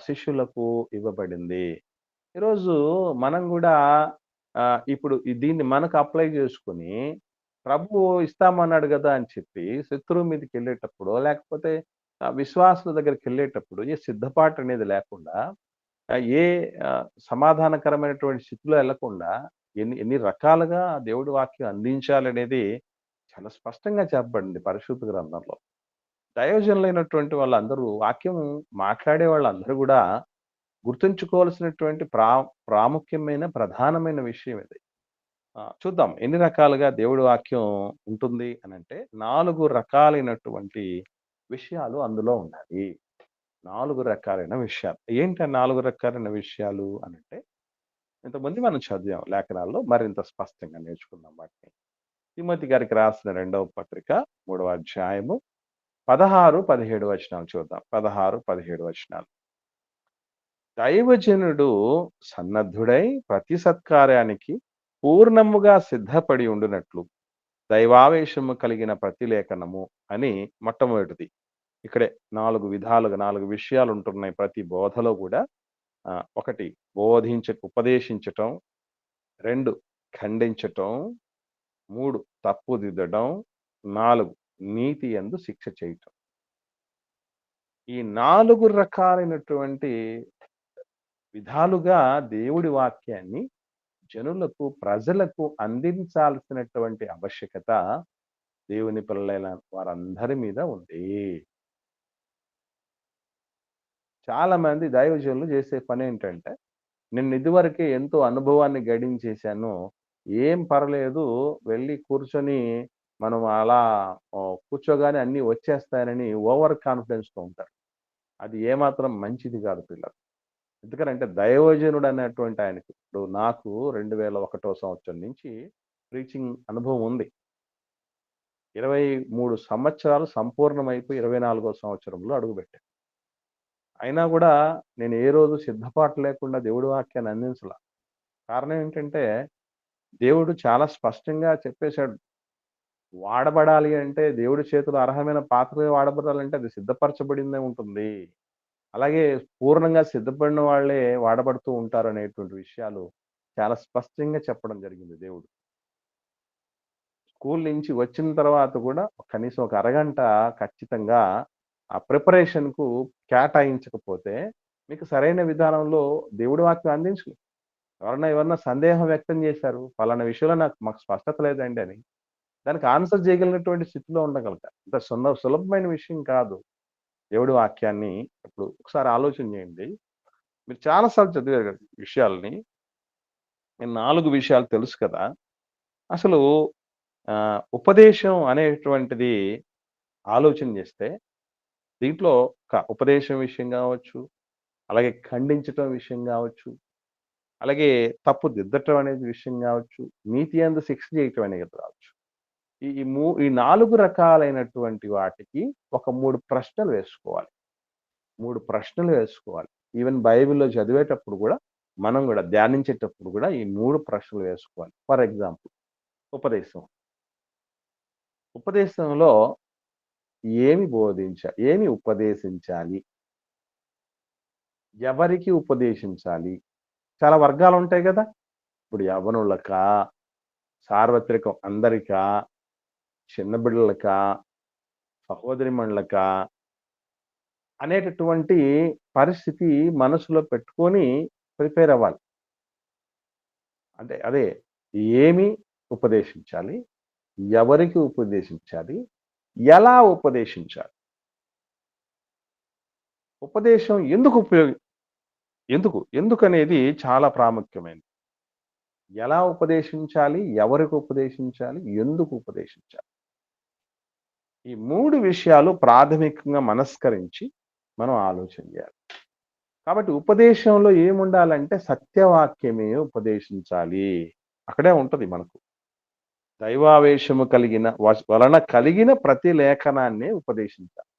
శిష్యులకు ఇవ్వబడింది. ఈరోజు మనం కూడా ఇప్పుడు దీన్ని మనకు అప్లై చేసుకుని ప్రభువు ఇస్తామన్నాడు కదా అని చెప్పి శత్రువు మీదకి వెళ్ళేటప్పుడు, లేకపోతే విశ్వాసుల దగ్గరికి వెళ్ళేటప్పుడు ఏ సిద్ధపాటు అనేది లేకుండా, ఏ సమాధానకరమైనటువంటి స్థితిలో వెళ్లకుండా ఎన్ని రకాలుగా దేవుడి వాక్యం అందించాలనేది చాలా స్పష్టంగా చెప్పబడింది పరిశుద్ధ గ్రంథంలో. దైవజనులైనటువంటి వాళ్ళందరూ, వాక్యం మాట్లాడే వాళ్ళందరూ కూడా గుర్తుంచుకోవాల్సినటువంటి ప్రాముఖ్యమైన ప్రధానమైన విషయం ఇది. చూద్దాం ఎన్ని రకాలుగా దేవుడి వాక్యం ఉంటుంది అని అంటే 4 రకాలైనటువంటి విషయాలు అందులో ఉన్నాయి. 4 రకాలైన విషయాలు. ఏంటి 4 రకాలైన విషయాలు అని అంటే, ఇంతకుముందు మనం చదివాం లేఖనాల్లో, మరింత స్పష్టంగా నేర్చుకుందాం వాటిని. తిమోతి గారికి రాసిన 2వ పత్రిక 3వ అధ్యాయము 16-17 వచనాలు చూద్దాం. 16-17 వచనాలు. దైవజనుడు సన్నద్ధుడై ప్రతి సత్కార్యానికి పూర్ణముగా సిద్ధపడి ఉండునట్లు దైవావేశము కలిగిన ప్రతి లేఖనము అని మొట్టమొదటిది. ఇక్కడే 4 విధాలుగా 4 విషయాలు ఉంటున్నాయి ప్రతి బోధలో కూడా. 1 ఉపదేశించటం, 2 ఖండించటం, 3 తప్పుదిద్దడం, 4 నీతి యందు శిక్ష చేయటం. ఈ 4 రకాలైనటువంటి విధాలుగా దేవుడి వాక్యాన్ని జనులకు, ప్రజలకు అందించాల్సినటువంటి ఆవశ్యకత దేవుని పిల్లలైన వారందరి మీద ఉంది. చాలా మంది దైవజనులు చేసే పని ఏంటంటే, నేను ఇదివరకే ఎంతో అనుభవాన్ని గడించేశాను, ఏం పర్లేదు వెళ్ళి కూర్చొని మనం అలా కూర్చోగానే అన్నీ వచ్చేస్తాయని ఓవర్ కాన్ఫిడెన్స్‌తో ఉంటారు. అది ఏమాత్రం మంచిది కాదు పిల్లలు. ఎందుకనంటే దైవజనుడు అనేటువంటి ఆయనకి ఇప్పుడు నాకు 2001 సంవత్సరం నుంచి ప్రీచింగ్ అనుభవం ఉంది. 23 సంవత్సరాలు సంపూర్ణమైపోయి 24వ సంవత్సరంలో అడుగుపెట్టాను. అయినా కూడా నేను ఏ రోజు సిద్ధపాటు లేకుండా దేవుడి వాక్యాన్ని అందించలా. కారణం ఏంటంటే దేవుడు చాలా స్పష్టంగా చెప్పేశాడు. వాడబడాలి అంటే దేవుడి చేతిలో అర్హమైన పాత్రగా వాడబడాలంటే అది సిద్ధపరచబడిందే ఉంటుంది. అలాగే పూర్ణంగా సిద్ధపడిన వాళ్ళే వాడబడుతూ ఉంటారు అనేటువంటి విషయాలు చాలా స్పష్టంగా చెప్పడం జరిగింది దేవుడు. స్కూల్ నుంచి వచ్చిన తర్వాత కూడా కనీసం ఒక అరగంట ఖచ్చితంగా ఆ ప్రిపరేషన్‌కు కేటాయించకపోతే మీకు సరైన విధానంలో దేవుడి వాక్యం అందించలేం. ఎవరన్నా సందేహం వ్యక్తం చేశారు, పలానా విషయంలో మాకు స్పష్టత లేదండి అని. దానికి ఆన్సర్ చేయగలిగినటువంటి స్థితిలో ఉండగలగాలి. అంత సులభమైన విషయం కాదు దేవుడి వాక్యాన్ని. ఇప్పుడు ఒకసారి ఆలోచన చేయండి. మీరు చాలా సార్లు చదివారు కదా విషయాల్ని. 4 విషయాలు తెలుసు కదా! అసలు ఉపదేశం అనేటువంటిది ఆలోచన చేస్తే దీంట్లో ఉపదేశం విషయం కావచ్చు, అలాగే ఖండించటం విషయం కావచ్చు, అలాగే తప్పు దిద్దటం అనేది విషయం కావచ్చు, నీతి యందు శిక్ష చేయటం అనేది రావచ్చు. ఈ 4 రకాలైనటువంటి వాటికి ఒక 3 ప్రశ్నలు వేసుకోవాలి. 3 ప్రశ్నలు వేసుకోవాలి. ఈవెన్ బైబిల్‌లో చదివేటప్పుడు కూడా మనం కూడా ధ్యానించేటప్పుడు కూడా ఈ 3 ప్రశ్నలు వేసుకోవాలి. ఫర్ ఎగ్జాంపుల్ ఉపదేశం. ఉపదేశంలో ఏమి ఉపదేశించాలి? ఎవరికి ఉపదేశించాలి? చాలా వర్గాలు ఉంటాయి కదా! ఇప్పుడు యవ్వనులకా, సార్వత్రికం అందరికా, చిన్న బిడ్డలకా, సహోదరీమణులకా అనేటటువంటి పరిస్థితి మనసులో పెట్టుకొని ప్రిపేర్ అవ్వాలి. అంటే అదే ఏమి ఉపదేశించాలి? ఎవరికి ఉపదేశించాలి? ఎలా ఉపదేశించాలి? ఉపదేశం ఎందుకనేది చాలా ప్రాముఖ్యమైనది. ఎలా ఉపదేశించాలి? ఎవరికి ఉపదేశించాలి? ఎందుకు ఉపదేశించాలి? ఈ 3 విషయాలు ప్రాథమికంగా మనస్కరించి మనం ఆలోచన చేయాలి. కాబట్టి ఉపదేశంలో ఏముండాలంటే సత్యవాక్యమే ఉపదేశించాలి. అక్కడే ఉంటది మనకు. దైవావేశము వలన కలిగిన ప్రతి లేఖనాన్ని ఉపదేశించాలి.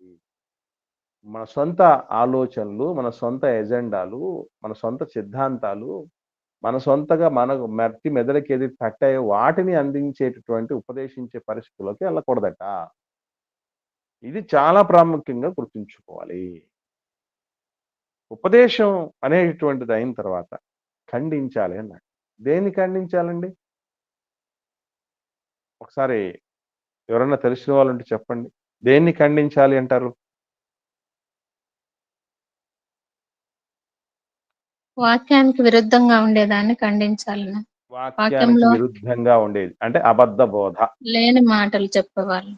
మన సొంత ఆలోచనలు, మన సొంత ఎజెండాలు, మన సొంత సిద్ధాంతాలు, మన సొంతగా మనకు మెదడుకి ఏది తట్టాయో వాటిని అందించేటటువంటి ఉపదేశించే పరిస్థితుల్లోకి వెళ్ళకూడదట. ఇది చాలా ప్రాముఖ్యంగా గుర్తుంచుకోవాలి. ఉపదేశం అనేటువంటిది అయిన తర్వాత ఖండించాలి అన్నాడు. దేన్ని ఖండించాలండి? ఒకసారి ఎవరన్నా తెలిసిన వాళ్ళు ఉంటే చెప్పండి. దేన్ని ఖండించాలి అంటారు? వాక్యానికి విరుద్ధంగా ఉండేదాన్ని ఖండించాలని. వాక్యానికి విరుద్ధంగా ఉండేది అంటే అబద్ధ బోధ, లేని మాటలు చెప్పేవాళ్ళు.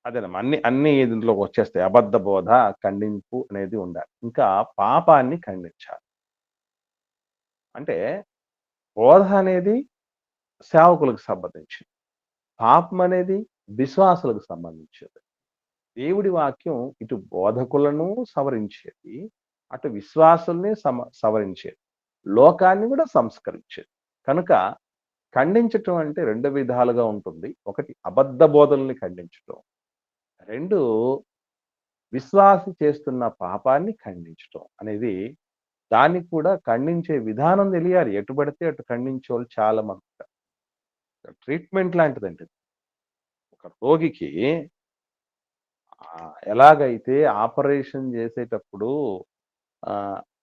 అదేనమ్మా. అన్ని దీంట్లోకి వచ్చేస్తాయి. అబద్ధ బోధ, ఖండింపు అనేది ఉండాలి. ఇంకా పాపాన్ని ఖండించాలి. అంటే బోధ అనేది సేవకులకు సంబంధించింది, పాపం అనేది విశ్వాసులకు సంబంధించేది. దేవుడి వాక్యం ఇటు బోధకులను సవరించేది, అటు విశ్వాసుల్ని సవరించేది, లోకాన్ని కూడా సంస్కరించేది. కనుక ఖండించటం అంటే 2 విధాలుగా ఉంటుంది. ఒకటి అబద్ధ బోధల్ని ఖండించటం, 2 విశ్వాసి చేస్తున్న పాపాన్ని ఖండించటం అనేది, దానికి కూడా ఖండించే విధానం తెలియాలి. ఎటు పడితే అటు ఖండించేవాళ్ళు చాలా మంది ఉంటారు. ట్రీట్మెంట్ లాంటిదండి ఇది. ఒక రోగికి ఎలాగైతే ఆపరేషన్ చేసేటప్పుడు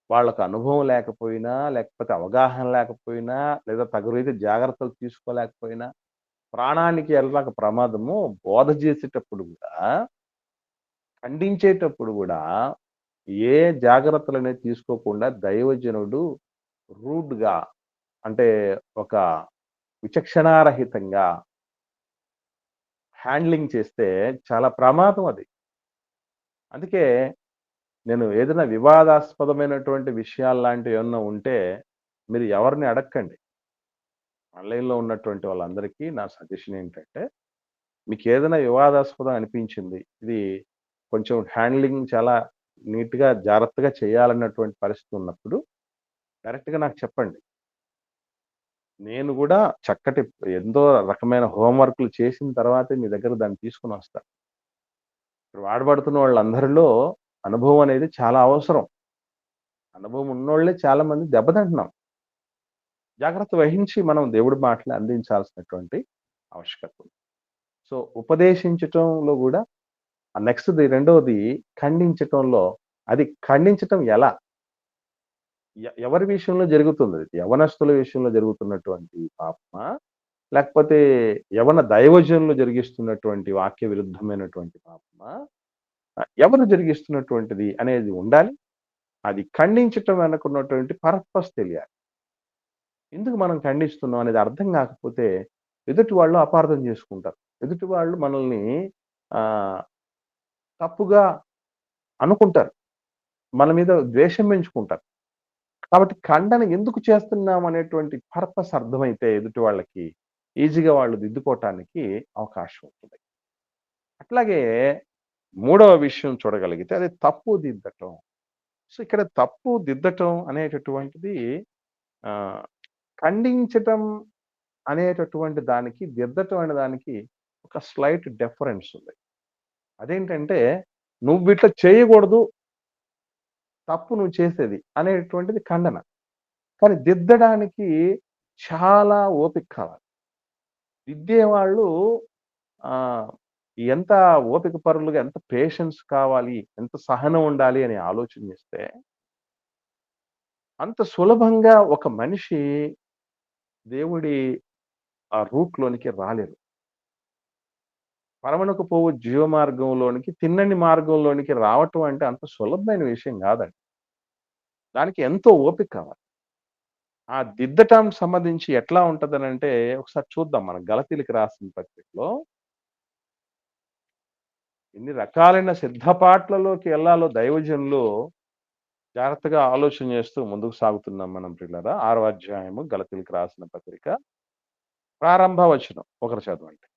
వాళ్ళకు అనుభవం లేకపోయినా, లేకపోతే అవగాహన లేకపోయినా, లేదా తగు రీతి జాగ్రత్తలు తీసుకోలేకపోయినా ప్రాణానికి ఎలాగ ప్రమాదమో, బోధ చేసేటప్పుడు కూడా, ఖండించేటప్పుడు కూడా ఏ జాగ్రత్తలనేవి తీసుకోకుండా దైవజనుడు రూడ్‌గా, అంటే ఒక విచక్షణారహితంగా హ్యాండ్లింగ్ చేస్తే చాలా ప్రమాదం అది. అందుకే నేను ఏదైనా వివాదాస్పదమైనటువంటి విషయాల్లాంటివి ఏమన్నా ఉంటే మీరు ఎవరిని అడక్కండి. ఆన్‌లైన్‌లో ఉన్నటువంటి వాళ్ళందరికీ నా సజెషన్ ఏంటంటే, మీకేదైనా వివాదాస్పదం అనిపించింది, ఇది కొంచెం హ్యాండ్లింగ్ చాలా నీట్‌గా, జాగ్రత్తగా చేయాలన్నటువంటి పరిస్థితి ఉన్నప్పుడు డైరెక్ట్‌గా నాకు చెప్పండి. నేను గూడా చక్కటి ఎంతో రకమైన హోంవర్క్‌లు చేసిన తర్వాతే మీ దగ్గర దాన్ని తీసుకొనొస్తా. ఇప్పుడు వాడబడుతున్న వాళ్ళందరిలో అనుభవం అనేది చాలా అవసరం. అనుభవం ఉన్నోళ్ళే చాలా మంది దెబ్బతింటున్నాం. జాగ్రత్త వహించి మనం దేవుడి మాటలు అందించాల్సినటువంటి ఆవశ్యకత ఉంది. సో, ఉపదేశించటంలో గూడా నెక్స్ట్‌ది రెండోది ఖండించటంలో, అది ఖండించటం ఎలా? ఎవరి విషయంలో జరుగుతుంది? యవ్వనస్తుల విషయంలో జరుగుతున్నటువంటి పాపమా? లేకపోతే యవ్వన దైవజనులు జరిగిస్తున్నటువంటి వాక్య విరుద్ధమైనటువంటి పాపమా? ఎవరు జరిగిస్తున్నటువంటిది అనేది ఉండాలి. అది ఖండించటం వెనకున్నటువంటి పర్పస్ తెలియాలి. ఎందుకు మనం ఖండిస్తున్నాం అనేది అర్థం కాకపోతే ఎదుటి వాళ్ళు అపార్థం చేసుకుంటారు. ఎదుటి వాళ్ళు మనల్ని తప్పుగా అనుకుంటారు. మన మీద ద్వేషం పెంచుకుంటారు. కాబట్టి ఖండన ఎందుకు చేస్తున్నాం అనేటువంటి పర్పస్ అర్థమైతే ఎదుటి వాళ్ళకి ఈజీగా వాళ్ళు దిద్దుకోవటానికి అవకాశం ఉంటుంది. అట్లాగే మూడవ విషయం చూడగలిగితే అది తప్పు దిద్దటం. సో, ఇక్కడ తప్పు దిద్దటం అనేటటువంటిది ఖండించటం అనేటటువంటి దానికి, దిద్దటం అనే దానికి ఒక స్లైట్ డిఫరెన్స్ ఉంది. అదేంటంటే, నువ్విట్లా చేయకూడదు, తప్పు నువ్వు చేసేది అనేటువంటిది ఖండన. కానీ దిద్దడానికి చాలా ఓపిక కావాలి. దిద్దేవాళ్ళు ఎంత ఓపిక పరులుగా, ఎంత పేషెన్స్ కావాలి, ఎంత సహనం ఉండాలి అని ఆలోచన చేస్తే, అంత సులభంగా ఒక మనిషి దేవుడి ఆ రూట్‌లోనికి రాలేరు. పరమునకు పోవు జీవ మార్గంలోనికి, తిన్నని మార్గంలోనికి రావటం అంటే అంత సులభమైన విషయం కాదండి. దానికి ఎంతో ఓపిక కావాలి. ఆ దిద్దటం సంబంధించి ఎట్లా ఉంటదనంటే, ఒకసారి చూద్దాం మనం గలతీలకు రాసిన పత్రికలో ఎన్ని రకాలైన సిద్ధపాట్లలోకి ఎళ్ళాలో దైవజనులు జాగ్రత్తగా ఆలోచన చేస్తూ ముందుకు సాగుతున్నాం మనం ప్రియులారా. 6వ అధ్యాయము గలతీలకు రాసిన పత్రిక ప్రారంభ వచనం ఒకరు చదవండి.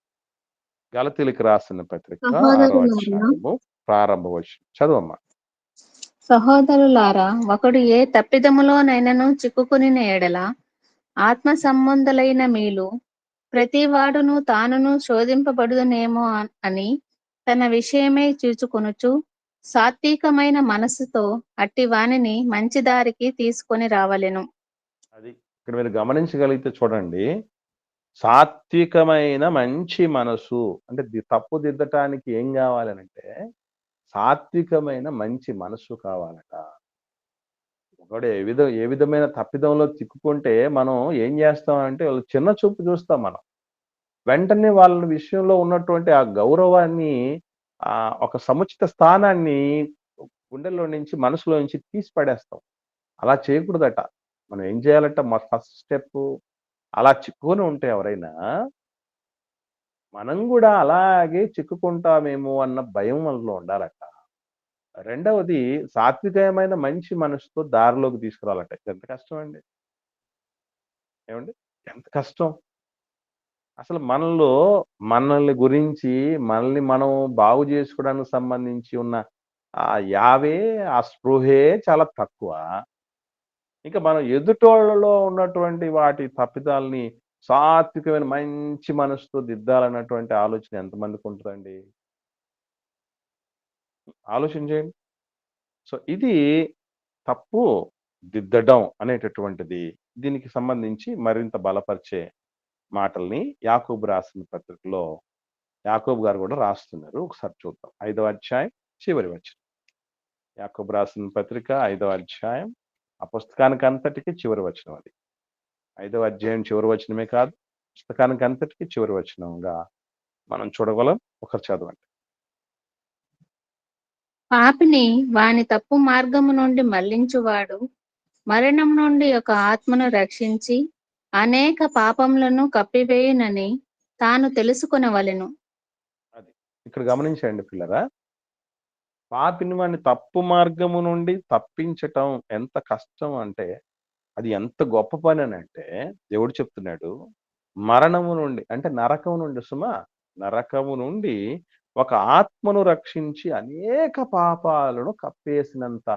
గలతీలకు రాసిన పత్రిక 6వ అధ్యాయము ప్రారంభ వచనం చదవమ్మా. సహోదరులారా, ఒకడు ఏ తప్పిదములోనైనను చిక్కుకుని ఎడల ఆత్మ సంబంధులైన మీలు ప్రతివాడును తానును శోధింపబడునేమో అని తన విషయమే చూచుకొనుచు సాత్వికమైన మనస్సుతో అట్టి వానిని మంచి దారికి తీసుకొని రావలెను. అది ఇక్కడ మీరు గమనించగలిగితే చూడండి, సాత్వికమైన మంచి మనసు అంటే తప్పు దిద్దటానికి ఏం కావాలనంటే సాత్వికమైన మంచి మనస్సు కావాలట. ఒకడు ఏ విధమైన తప్పిదంలో చిక్కుకుంటే మనం ఏం చేస్తామంటే వాళ్ళు చిన్న చూపు చూస్తాం మనం. వెంటనే వాళ్ళ విషయంలో ఉన్నటువంటి ఆ గౌరవాన్ని, ఒక సముచిత స్థానాన్ని గుండెల్లో నుంచి, మనసులో నుంచి తీసి పడేస్తాం. అలా చేయకూడదట. మనం ఏం చేయాలంటే ఫస్ట్ స్టెప్ అలా చిక్కుకొని ఉంటే ఎవరైనా, మనం కూడా అలాగే చిక్కుకుంటామేమో అన్న భయం మనలో ఉండాలట. రెండవది సాత్వికమైన మంచి మనసుతో దారిలోకి తీసుకురావాలట. ఎంత కష్టం అండి. ఏమండి? ఎంత కష్టం. అసలు మనల్ని గురించి, మనల్ని మనం బాగు చేసుకోవడానికి సంబంధించి ఉన్న యావే, ఆ స్పృహే చాలా తక్కువ. ఇంకా మనం ఎదుటోళ్ళలో ఉన్నటువంటి వాటి తప్పిదాలని సాత్వికమైన మంచి మనసుతో దిద్దాలన్నటువంటి ఆలోచన ఎంతమందికి ఉంటుందండి? ఆలోచన చేయండి. సో ఇది తప్పు దిద్దడం అనేటటువంటిది దీనికి సంబంధించి మరింత బలపరిచే మాటల్ని యాకోబు రాసిన పత్రికలో యాకోబు గారు కూడా రాస్తున్నారు. ఒకసారి చూద్దాం. 5వ అధ్యాయం చివరి వచనం. యాకోబు రాసిన పత్రిక 5వ అధ్యాయం ఆ పుస్తకానికి అంతటికి చివరి వచనం అది. 5వ అధ్యాయం చివరి వచనమే కాదు, పుస్తకానికి అంతటికి చివరి వచనంగా మనం చూడగలం. ఒకరు చదవండి. పాపిని వాని తప్పు మార్గము నుండి మళ్లించువాడు మరణం నుండి ఒక ఆత్మను రక్షించి అనేక పాపములను కప్పివేయునని తాను తెలుసుకొనవలెను. అది ఇక్కడ గమనించండి పిల్లరా. పాపిని వాని తప్పు మార్గము నుండి తప్పించటం ఎంత కష్టం అంటే, అది ఎంత గొప్ప పని అని అంటే దేవుడు చెప్తున్నాడు, మరణము నుండి అంటే నరకం నుండి నరకము నుండి ఒక ఆత్మను రక్షించి అనేక పాపాలను కప్పేసినంత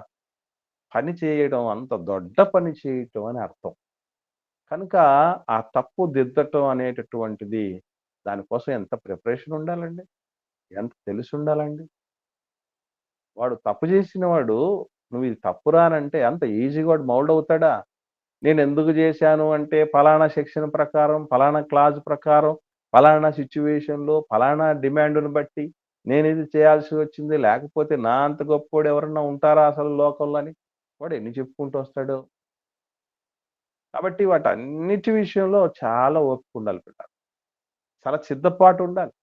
పని చేయడం, అంత దొడ్డ పని చేయటం అని అర్థం. కనుక ఆ తప్పు దిద్దటం అనేటటువంటిది దానికోసం ఎంత ప్రిపరేషన్ ఉండాలండి, ఎంత తెలిసి ఉండాలండి. వాడు తప్పు చేసిన వాడు నువ్వు ఇది తప్పురా అనంటే అంత ఈజీగా వాడు మౌల్డ్ అవుతాడా? నేను ఎందుకు చేశాను అంటే ఫలానా సెక్షన్ ప్రకారం, ఫలానా క్లాజ్ ప్రకారం, ఫలానా సిచ్యువేషన్‌లో, ఫలానా డిమాండ్‌ని బట్టి నేనిది చేయాల్సి వచ్చింది. లేకపోతే నా అంత గొప్పోడు ఎవరన్నా ఉంటారా అసలు లోకంలో అని వాడు ఎన్ని చెప్పుకుంటూ వస్తాడో. కాబట్టి వాటన్నిటి విషయంలో చాలా ఓపిక ఉండాలి పిల్లలు. చాలా సిద్ధపాటు ఉండాలి.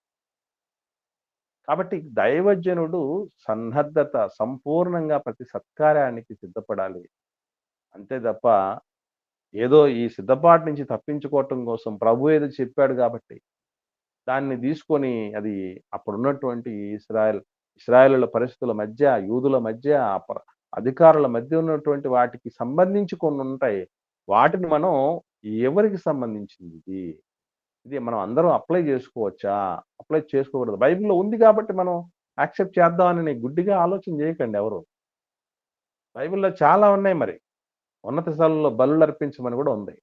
కాబట్టి దైవజనుడు సన్నద్ధత సంపూర్ణంగా ప్రతి సత్కార్యానికి సిద్ధపడాలి. అంతే తప్ప ఏదో ఈ సిద్ధపాటు నుంచి తప్పించుకోవటం కోసం ప్రభు ఏదో చెప్పాడు కాబట్టి దాన్ని తీసుకొని అది అప్పుడున్నటువంటి ఇశ్రాయేలుల పరిస్థితుల మధ్య, యూదుల మధ్య, అధికారుల మధ్య ఉన్నటువంటి వాటికి సంబంధించి కొన్ని ఉంటాయి. వాటిని మనం ఎవరికి సంబంధించింది ఇది? ఇది మనం అందరం అప్లై చేసుకోవచ్చా? అప్లై చేసుకోకూడదు. బైబిల్‌లో ఉంది కాబట్టి మనం యాక్సెప్ట్ చేద్దామని గుడ్డిగా ఆలోచన చేయకండి ఎవరు. బైబిల్‌లో చాలా ఉన్నాయి మరి. ఉన్నత స్థలంలో బలులర్పించమని కూడా ఉంది.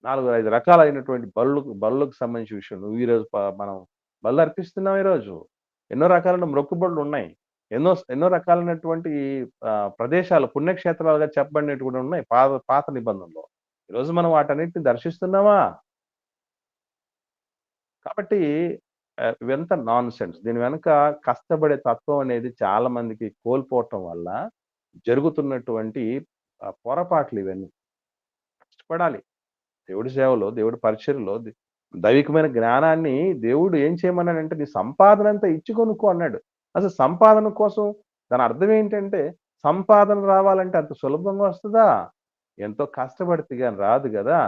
4, 5 రకాలైనటువంటి బలులకు సంబంధించిన విషయం. నువ్వు ఈరోజు మనం బలులర్పిస్తున్నాం ఈరోజు. ఎన్నో రకాలైన మొక్కుబడులున్నాయి. ఎన్నో రకాలైనటువంటి ప్రదేశాలు పుణ్యక్షేత్రాలుగా చెప్పబడినవి కూడా ఉన్నాయి పాత నిబంధనలో. ఈరోజు మనం వాటన్నిటిని దర్శిస్తున్నామా? కాబట్టి ఇవంతా నాన్‌సెన్స్. దీని వెనక కష్టపడే తత్వం అనేది చాలా మందికి కోల్పోవటం వల్ల జరుగుతున్నటువంటి పొరపాట్లు ఇవన్నీ. కష్టపడాలి. దేవుడి సేవలో, దేవుడి పరిచర్యలో దైవికమైన జ్ఞానాన్ని దేవుడు ఏం చేయమన్నాడంటే నీ సంపాదన అంతా ఇచ్చి కొనుక్కో అన్నాడు. అసలు సంపాదన కోసం దాని అర్థం ఏంటంటే సంపాదన రావాలంటే అంత సులభంగా వస్తదా? ఎంతో కష్టపడితే గాని రాదు గదా!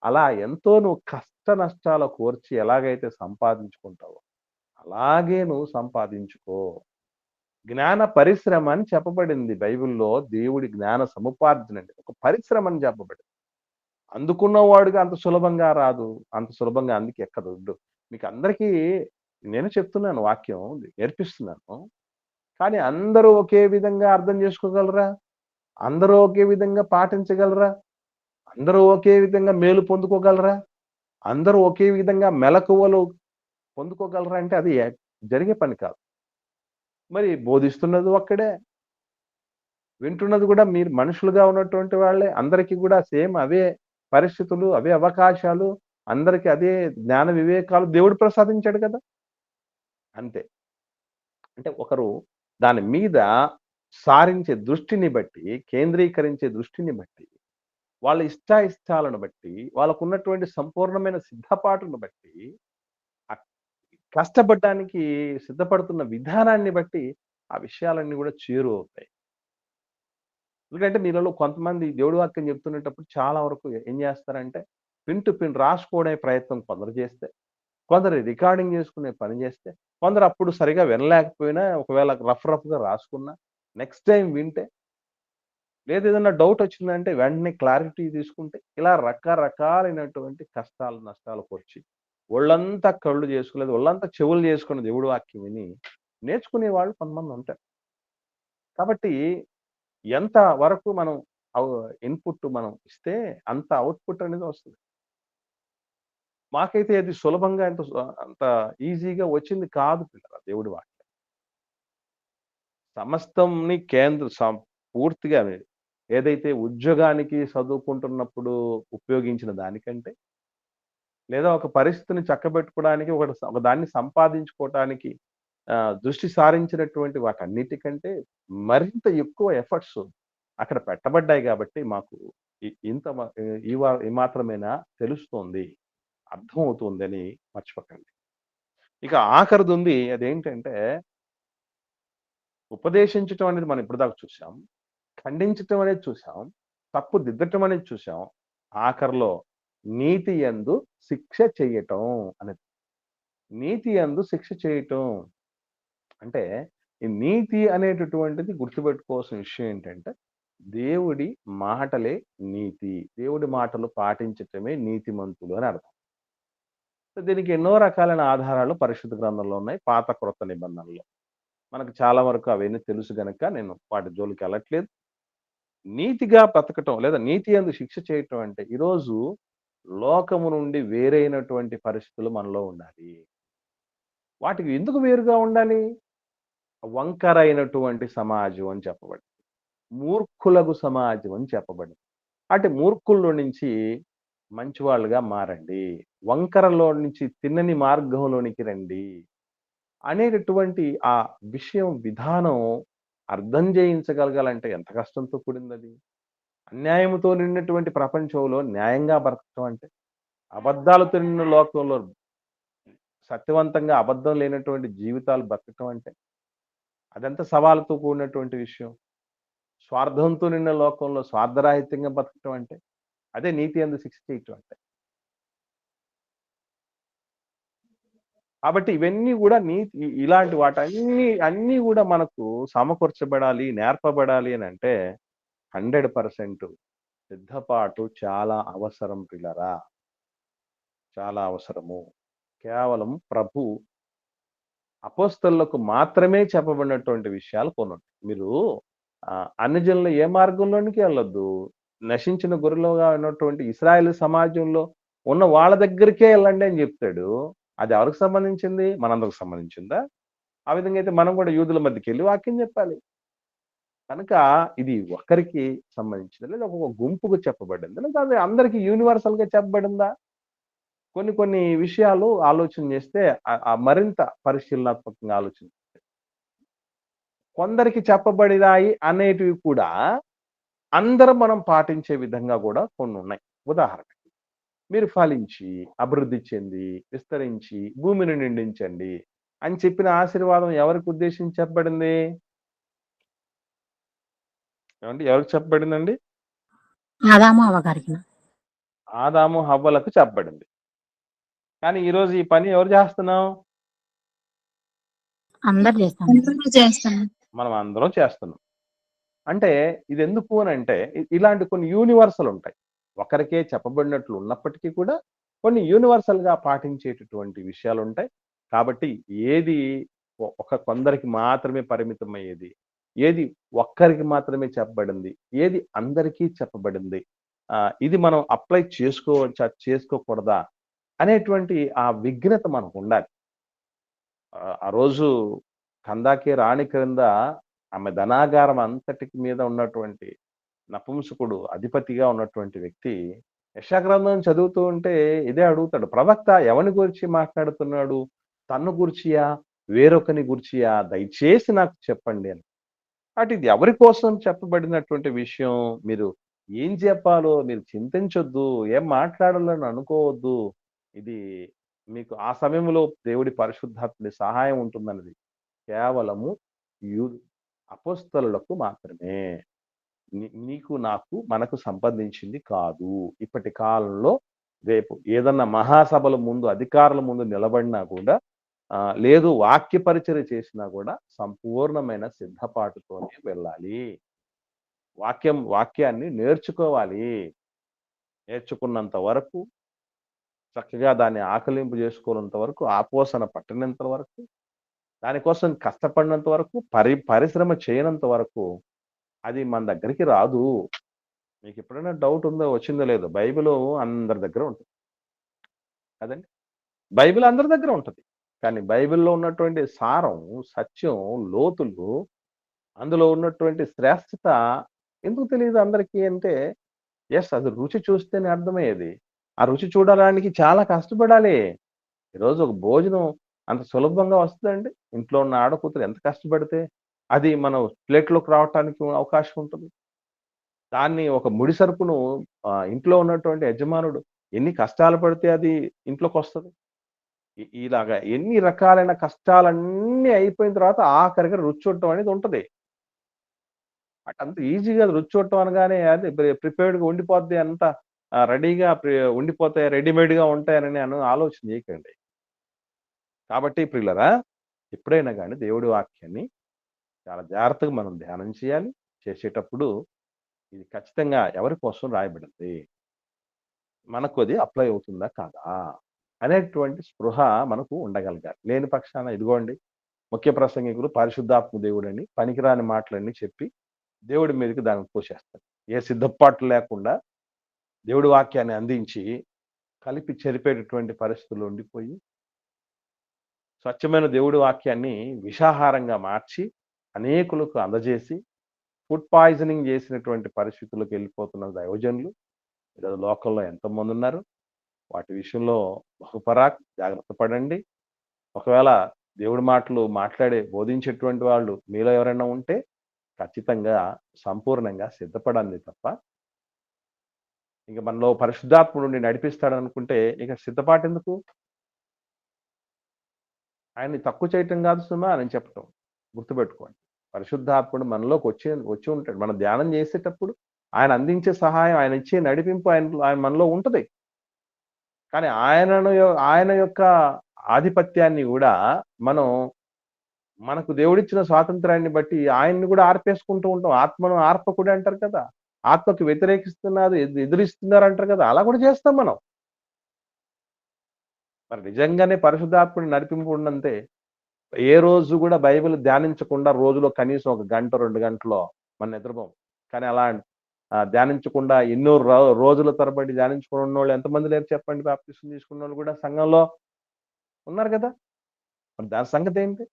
అలా ఎంతో నువ్వు కష్ట నష్టాల కోర్చి ఎలాగైతే సంపాదించుకుంటావో అలాగే నువ్వు సంపాదించుకో. జ్ఞాన పరిశ్రమ అని చెప్పబడింది బైబిల్‌లో. దేవుడి జ్ఞాన సముపార్జన అంటే ఒక పరిశ్రమ అని చెప్పబడింది. అందుకున్నవాడికి అంత సులభంగా రాదు. అంత సులభంగా అందుకే ఎక్కదు. మీకు అందరికీ నేను చెప్తున్నాను వాక్యం నేర్పిస్తున్నాను. కానీ అందరూ ఒకే విధంగా అర్థం చేసుకోగలరా? అందరూ ఒకే విధంగా పాటించగలరా? అందరూ ఒకే విధంగా మేలు పొందుకోగలరా? అందరూ ఒకే విధంగా మెలకువలు పొందుకోగలరా అంటే అది జరిగే పని కాదు. మరి బోధిస్తున్నది ఒక్కడే. వింటున్నది కూడా మీరు మనుషులుగా ఉన్నటువంటి వాళ్ళే. అందరికీ కూడా సేమ్ అవే పరిస్థితులు, అవే అవకాశాలు, అందరికీ అదే జ్ఞాన వివేకాలు దేవుడు ప్రసాదించాడు కదా! అంతే. అంటే ఒకరు దాని మీద సారించే దృష్టిని బట్టి, కేంద్రీకరించే దృష్టిని బట్టి, వాళ్ళ ఇష్టాయిష్టాలను బట్టి, వాళ్ళకున్నటువంటి సంపూర్ణమైన సిద్ధపాటును బట్టి, కష్టపడడానికి సిద్ధపడుతున్న విధానాన్ని బట్టి ఆ విషయాలన్నీ కూడా చేరువవుతాయి. ఎందుకంటే మీలో కొంతమంది దేవుడి వాక్యం చెప్తునేటప్పుడు చాలా వరకు ఏం చేస్తారంటే పిన్ టు పిన్ రాసుకోవడే ప్రయత్నం కొందరు చేస్తే, కొందరు రికార్డింగ్ చేసుకునే పని చేస్తే, కొందరు అప్పుడు సరిగా వినలేకపోయినా ఒకవేళ రఫ్‌గా రాసుకున్నా నెక్స్ట్ టైమ్ వింటే, లేదా ఏదైనా డౌట్ వచ్చిందంటే వెంటనే క్లారిటీ తీసుకుంటే, ఇలా రకరకాలైనటువంటి కష్టాలు, నష్టాలకొచ్చి ఒళ్ళంతా కళ్ళు చేసుకునేది, ఒళ్ళంతా చెవులు చేసుకుని దేవుడి వాక్యం విని నేర్చుకునే వాళ్ళు కొంతమంది ఉంటారు. కాబట్టి ఎంత వరకు మనం ఇన్‌పుట్ మనం ఇస్తే అంత ఔట్‌పుట్ అనేది వస్తది. మాకైతే అది సులభంగా అంత ఈజీగా వచ్చింది కాదు పిల్లరా దేవుడి వాక్యం. సమస్తంని పూర్తిగా ఏదైతే ఉద్యోగానికి చదువుకుంటున్నప్పుడు ఉపయోగించిన దానికంటే, లేదా ఒక పరిస్థితిని చక్కబెట్టుకోవడానికి ఒక దాన్ని సంపాదించుకోవటానికి దృష్టి సారించినటువంటి వాటన్నిటికంటే మరింత ఎక్కువ ఎఫర్ట్స్ అక్కడ పెట్టబడ్డాయి కాబట్టి మాకు ఇంత ఈ మాత్రమేనా తెలుస్తోంది, అర్థమవుతుందని మర్చిపోకండి. ఇక ఆఖరిది ఉంది. అదేంటంటే ఉపదేశించటం అనేది మనం ఇప్పటిదాకా చూసాం. ఖండించటం అనేది చూసాం. తప్పు దిద్దటం అనేది చూసాం. ఆఖరిలో నీతి యందు శిక్ష చేయటం అనేది. నీతి యందు శిక్ష చేయటం అంటే ఈ నీతి అనేటటువంటిది గుర్తుపెట్టుకోవాల్సిన విషయం ఏంటంటే దేవుడి మాటలే నీతి. దేవుడి మాటలు పాటించటమే నీతిమంతులు అని అర్థం. దీనికి ఎన్నో రకాలైన ఆధారాలు పరిశుద్ధ గ్రంథంలో ఉన్నాయి, పాత క్రొత్త నిబంధనలో. మనకు చాలా వరకు అవన్నీ తెలుసు గనక నేను వాటి జోలికి వెళ్ళట్లేదు. నీతిగా బ్రతకటం లేదా నీతి యందు శిక్ష చేయటం అంటే ఈరోజు లోకము నుండి వేరైనటువంటి పరిస్థితులు మనలో ఉండాలి. వాటికి ఎందుకు వేరుగా ఉండాలి? వంకరైనటువంటి సమాజం అని చెప్పబడింది. మూర్ఖులకు సమాజం అని చెప్పబడింది. అంటే మూర్ఖుల్లో నుంచి మంచివాళ్ళుగా మారండి, వంకరలో నుంచి తిన్నని మార్గంలోనికి రండి అనేటటువంటి ఆ విషయం విధానం అర్థం చేయించగలగాలంటే ఎంత కష్టంతో కూడిందది. అన్యాయంతో నిండినటువంటి ప్రపంచంలో న్యాయంగా బ్రతకటం అంటే, అబద్ధాలతో నిండిన లోకంలో సత్యవంతంగా అబద్ధం లేనటువంటి జీవితాలు బ్రతకటం అంటే అదెంత సవాలుతో కూడినటువంటి విషయం. స్వార్థంతో నిండిన లోకంలో స్వార్థరాహిత్యంగా బతకటం అంటే అదే నీతి యందు శిక్ష చేయటం అంటే. కాబట్టి ఇవన్నీ కూడా ఇలాంటి అన్నీ కూడా మనకు సమకూర్చబడాలి, నేర్పబడాలి అని అంటే 100% సిద్ధపాటు చాలా అవసరం పిల్లరా, చాలా అవసరము. కేవలం ప్రభు అపోస్తలులకు మాత్రమే చెప్పబడినటువంటి విషయాలు కొన్ని. మీరు అన్ని జనులు ఏ మార్గంలోనికి వెళ్ళొద్దు. నశించిన గొర్రెలుగా ఉన్నటువంటి ఇశ్రాయేలు సమాజంలో ఉన్న వాళ్ళ దగ్గరికే వెళ్ళండి అని చెప్తాడు. అది ఎవరికి సంబంధించింది? మనందరికి సంబంధించిందా? ఆ విధంగా అయితే మనం కూడా యూదుల మధ్యకి వెళ్ళి వాక్యం చెప్పాలి. కనుక ఇది ఒకరికి సంబంధించింది, లేదా ఒక గుంపుకు చెప్పబడింది, లేదా అది అందరికీ యూనివర్సల్ గా చెప్పబడిందా? కొన్ని విషయాలు ఆలోచన చేస్తే మరింత పరిశీలనాత్మకంగా ఆలోచన కొందరికి చెప్పబడినాయి అనేటివి కూడా అందరం మనం పాటించే విధంగా కూడా కొన్ని ఉన్నాయి. ఉదాహరణకి మీరు ఫలించి అభివృద్ధి చెంది విస్తరించి భూమిని నిండించండి అని చెప్పిన ఆశీర్వాదం ఎవరికి ఉద్దేశించి చెప్పబడింది? ఏమండి, ఎవరికి చెప్పబడిందండి? ఆదాము హవ్వలకు చెప్పబడింది. కానీ ఈరోజు ఈ పని ఎవరు చేస్తున్నాం? మనం అందరం చేస్తున్నాం. అంటే ఇది ఎందుకు అని అంటే ఇలాంటి కొన్ని యూనివర్సల్ ఉంటాయి. ఒకరికే చెప్పబడినట్లు ఉన్నప్పటికీ కూడా కొన్ని యూనివర్సల్ గా పాటించేటటువంటి విషయాలు ఉంటాయి. కాబట్టి ఏది కొందరికి మాత్రమే పరిమితం అయ్యేది, ఏది ఒక్కరికి మాత్రమే చెప్పబడింది, ఏది అందరికీ చెప్పబడింది, ఇది మనం అప్లై చేసుకోవచ్చా చేసుకోకూడదా అనేటువంటి ఆ విఘ్నత మనకు ఉండాలి. ఆ రోజు కందాకి రాణి క్రింద ఆమె ధనాగారం అంతటికి మీద ఉన్నటువంటి నపుంసకుడు అధిపతిగా ఉన్నటువంటి వ్యక్తి యెషయా చదువుతూ ఉంటే ఇదే అడుగుతాడు, ప్రవక్త ఎవరిని గురించి మాట్లాడుతున్నాడు? తన్ను గుర్చియా వేరొకని గుర్చియా? దయచేసి నాకు చెప్పండి అని. అటు ఇది ఎవరి కోసం చెప్పబడినటువంటి విషయం, మీరు ఏం చెప్పాలో మీరు చింతించొద్దు, ఏం మాట్లాడాలని అనుకోవద్దు. ఇది మీకు ఆ సమయంలో దేవుడి పరిశుద్ధాత్మని సహాయం ఉంటుందన్నది కేవలము అపోస్తలులకు మాత్రమే, నీకు నాకు మనకు సంబంధించింది కాదు. ఇప్పటి కాలంలో రేపు ఏదన్నా మహాసభల ముందు అధికారుల ముందు నిలబడినా కూడా లేదు వాక్య పరిచర్య చేసినా కూడా సంపూర్ణమైన సిద్ధపాటుతోనే వెళ్ళాలి. వాక్యాన్ని నేర్చుకోవాలి. నేర్చుకున్నంత వరకు, చక్కగా దాన్ని ఆకలింపు చేసుకోనంత వరకు, ఆపోసన పట్టనంత వరకు, దానికోసం కష్టపడినంత వరకు, పరిశ్రమ చేయనంత వరకు అది మన దగ్గరికి రాదు. మీకు ఎప్పుడైనా డౌట్ ఉందో వచ్చిందో లేదో, బైబిల్ అందరి దగ్గర ఉంటుంది కదండి. బైబిల్ అందరి దగ్గర ఉంటుంది. కానీ బైబిల్లో ఉన్నటువంటి సారం, సత్యం, లోతులు అందులో ఉన్నటువంటి శ్రేష్టత ఎందుకు తెలియదు అందరికీ అంటే, అది రుచి చూస్తేనే అర్థమయ్యేది. ఆ రుచి చూడడానికి చాలా కష్టపడాలి. ఈరోజు ఒక భోజనం అంత సులభంగా వస్తదండి? ఇంట్లో ఉన్న ఆడకూతురు ఎంత కష్టపడితే అది మనం ప్లేట్‌లోకి రావటానికి అవకాశం ఉంటుంది. దాన్ని ఒక ముడి సరుకును ఇంట్లో ఉన్నటువంటి యజమానుడు ఎన్ని కష్టాలు పడితే అది ఇంట్లోకొస్తది. ఇలాగా ఎన్ని రకాలైన కష్టాలన్నీ అయిపోయిన తర్వాత ఆఖరిగా రుచి చూడటం అనేది ఉంటది. అంత ఈజీగా రుచి చూడటం అనగానే అది ప్రిపేర్డ్‌గా ఉండిపోద్ది అంతా రెడీగా ఉండిపోతాయి, రెడీమేడ్‌గా ఉంటాయని ఆలోచన చేయకండి. కాబట్టి ప్రియులరా, ఎప్పుడైనా గాని దేవుడి వాక్యాన్ని చాలా జాగ్రత్తగా మనం ధ్యానం చేయాలి. చేసేటప్పుడు ఇది ఖచ్చితంగా ఎవరి కోసం రాయబడింది? మనకు అది అప్లై అవుతుందా కాదా? అనేటువంటి స్పృహ మనకు ఉండగలగాలి. లేని పక్షాన ఇదిగోండి ముఖ్య ప్రసంగికులు పరిశుద్ధాత్మ దేవుడని పనికిరాని మాటలన్నీ చెప్పి దేవుడి మీదకి దాన్ని తోసేస్తారు. ఏ సిద్ధపాటు లేకుండా దేవుడి వాక్యాన్ని అందించి కలిపి చెరిపేటటువంటి పరిస్థితుల్లో ఉండిపోయి స్వచ్ఛమైన దేవుడి వాక్యాన్ని విషాహారంగా మార్చి అనేకులకు అందజేసి ఫుడ్ పాయిజనింగ్ చేసినటువంటి పరిస్థితులకు వెళ్ళిపోతున్న దైవజనులు ఈరోజు లోకంలో ఎంతోమంది ఉన్నారు. వాటి విషయంలో బహుపరాక్ జాగ్రత్త పడండి. ఒకవేళ దేవుడి మాటలు బోధించేటువంటి వాళ్ళు మీలో ఎవరైనా ఉంటే ఖచ్చితంగా సంపూర్ణంగా సిద్ధపడాలి తప్ప ఇంక మనలో పరిశుద్ధాత్ముడు నడిపిస్తాడు అనుకుంటే ఇక సిద్ధపాటు ఎందుకు? ఆయన్ని తక్కువ చేయటం కాదు సుమా అని చెప్పటం. గుర్తుపెట్టుకోండి. పరిశుద్ధాత్ముడు మనలోకి వచ్చి ఉంటాడు. మనం ధ్యానం చేసేటప్పుడు ఆయన అందించే సహాయం, ఆయన ఇచ్చే నడిపింపు ఆయన మనలో ఉంటది. కానీ ఆయన యొక్క ఆధిపత్యాన్ని కూడా మనం మనకు దేవుడిచ్చిన స్వాతంత్రాన్ని బట్టి ఆయన్ని కూడా ఆర్పేసుకుంటూ ఉంటాం. ఆత్మను ఆర్పకుడే అంటారు కదా! ఆత్మకు వ్యతిరేకిస్తున్నారు, ఎదిరిస్తున్నారు అంటారు కదా! అలా కూడా చేస్తాం మనం. మరి నిజంగానే పరిశుద్ధాత్ముడి నడిపింపు ఉన్నంతే ఏ రోజు కూడా బైబిల్ ధ్యానించకుండా రోజులో కనీసం 1 గంట, 2 గంటలో మనం నిద్రపోం. కానీ అలా ధ్యానించకుండా ఎన్నో రోజుల తరబడి ధ్యానించుకొని ఉన్నోళ్ళు ఎంతమంది లేరు చెప్పండి? బాప్తిసం తీసుకున్నోళ్ళు కూడా సంఘంలో ఉన్నారు కదా! మరి దాని సంగతి ఏంటి?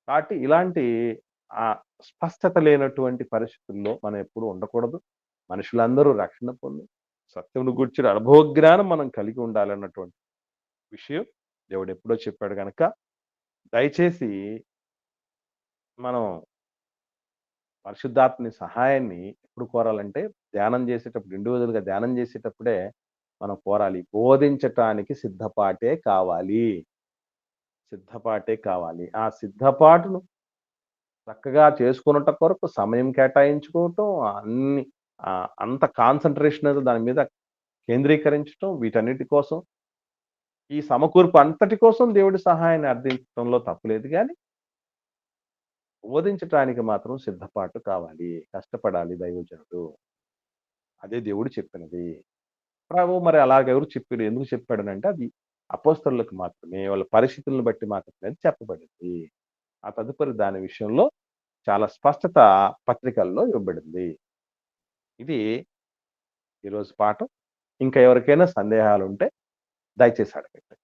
కాబట్టి ఇలాంటి స్పష్టత లేనటువంటి పరిస్థితుల్లో మనం ఎప్పుడు ఉండకూడదు. మనుషులందరూ రక్షణ పొంది సత్యమును గూర్చిన అనుభవ జ్ఞానం మనం కలిగి ఉండాలన్నటువంటి విషయం దేవుడు ఎప్పుడో చెప్పాడు గనక దయచేసి మనం పరిశుద్ధాత్మని సహాయాన్ని ఎప్పుడు కోరాలంటే ధ్యానం చేసేటప్పుడు ఇండివిజువల్‌గా ధ్యానం చేసేటప్పుడే మనం కోరాలి. బోధించటానికి సిద్ధపాటే కావాలి. సిద్ధపాటే కావాలి. ఆ సిద్ధపాటును చక్కగా చేసుకొనుట కొరకు సమయం కేటాయించుకోవటం, అన్ని అంత కాన్సంట్రేషన్ దాని మీద కేంద్రీకరించటం వీటన్నిటి కోసం ఈ సమకూర్పు అంతటి కోసం దేవుడి సహాయాన్ని అర్థించడంలో తప్పులేదు గాని, బోధించటానికి మాత్రం సిద్ధపాటు కావాలి. కష్టపడాలి దైవజనుడు. అదే దేవుడు చెప్పినది. ప్రభు మరి అలాగెవరు చెప్పారు? ఎందుకు చెప్పాడనంటే అది అపోస్తలులకు మాత్రమే, వాళ్ళ పరిస్థితులను బట్టి మాత్రమే అది చెప్పబడింది. ఆ తదుపరి దాని విషయంలో చాలా స్పష్టత పత్రికల్లో ఇవ్వబడింది. ఇది ఈరోజు పాఠం. ఇంకా ఎవరికైనా సందేహాలుంటే దయచేసి అడగండి.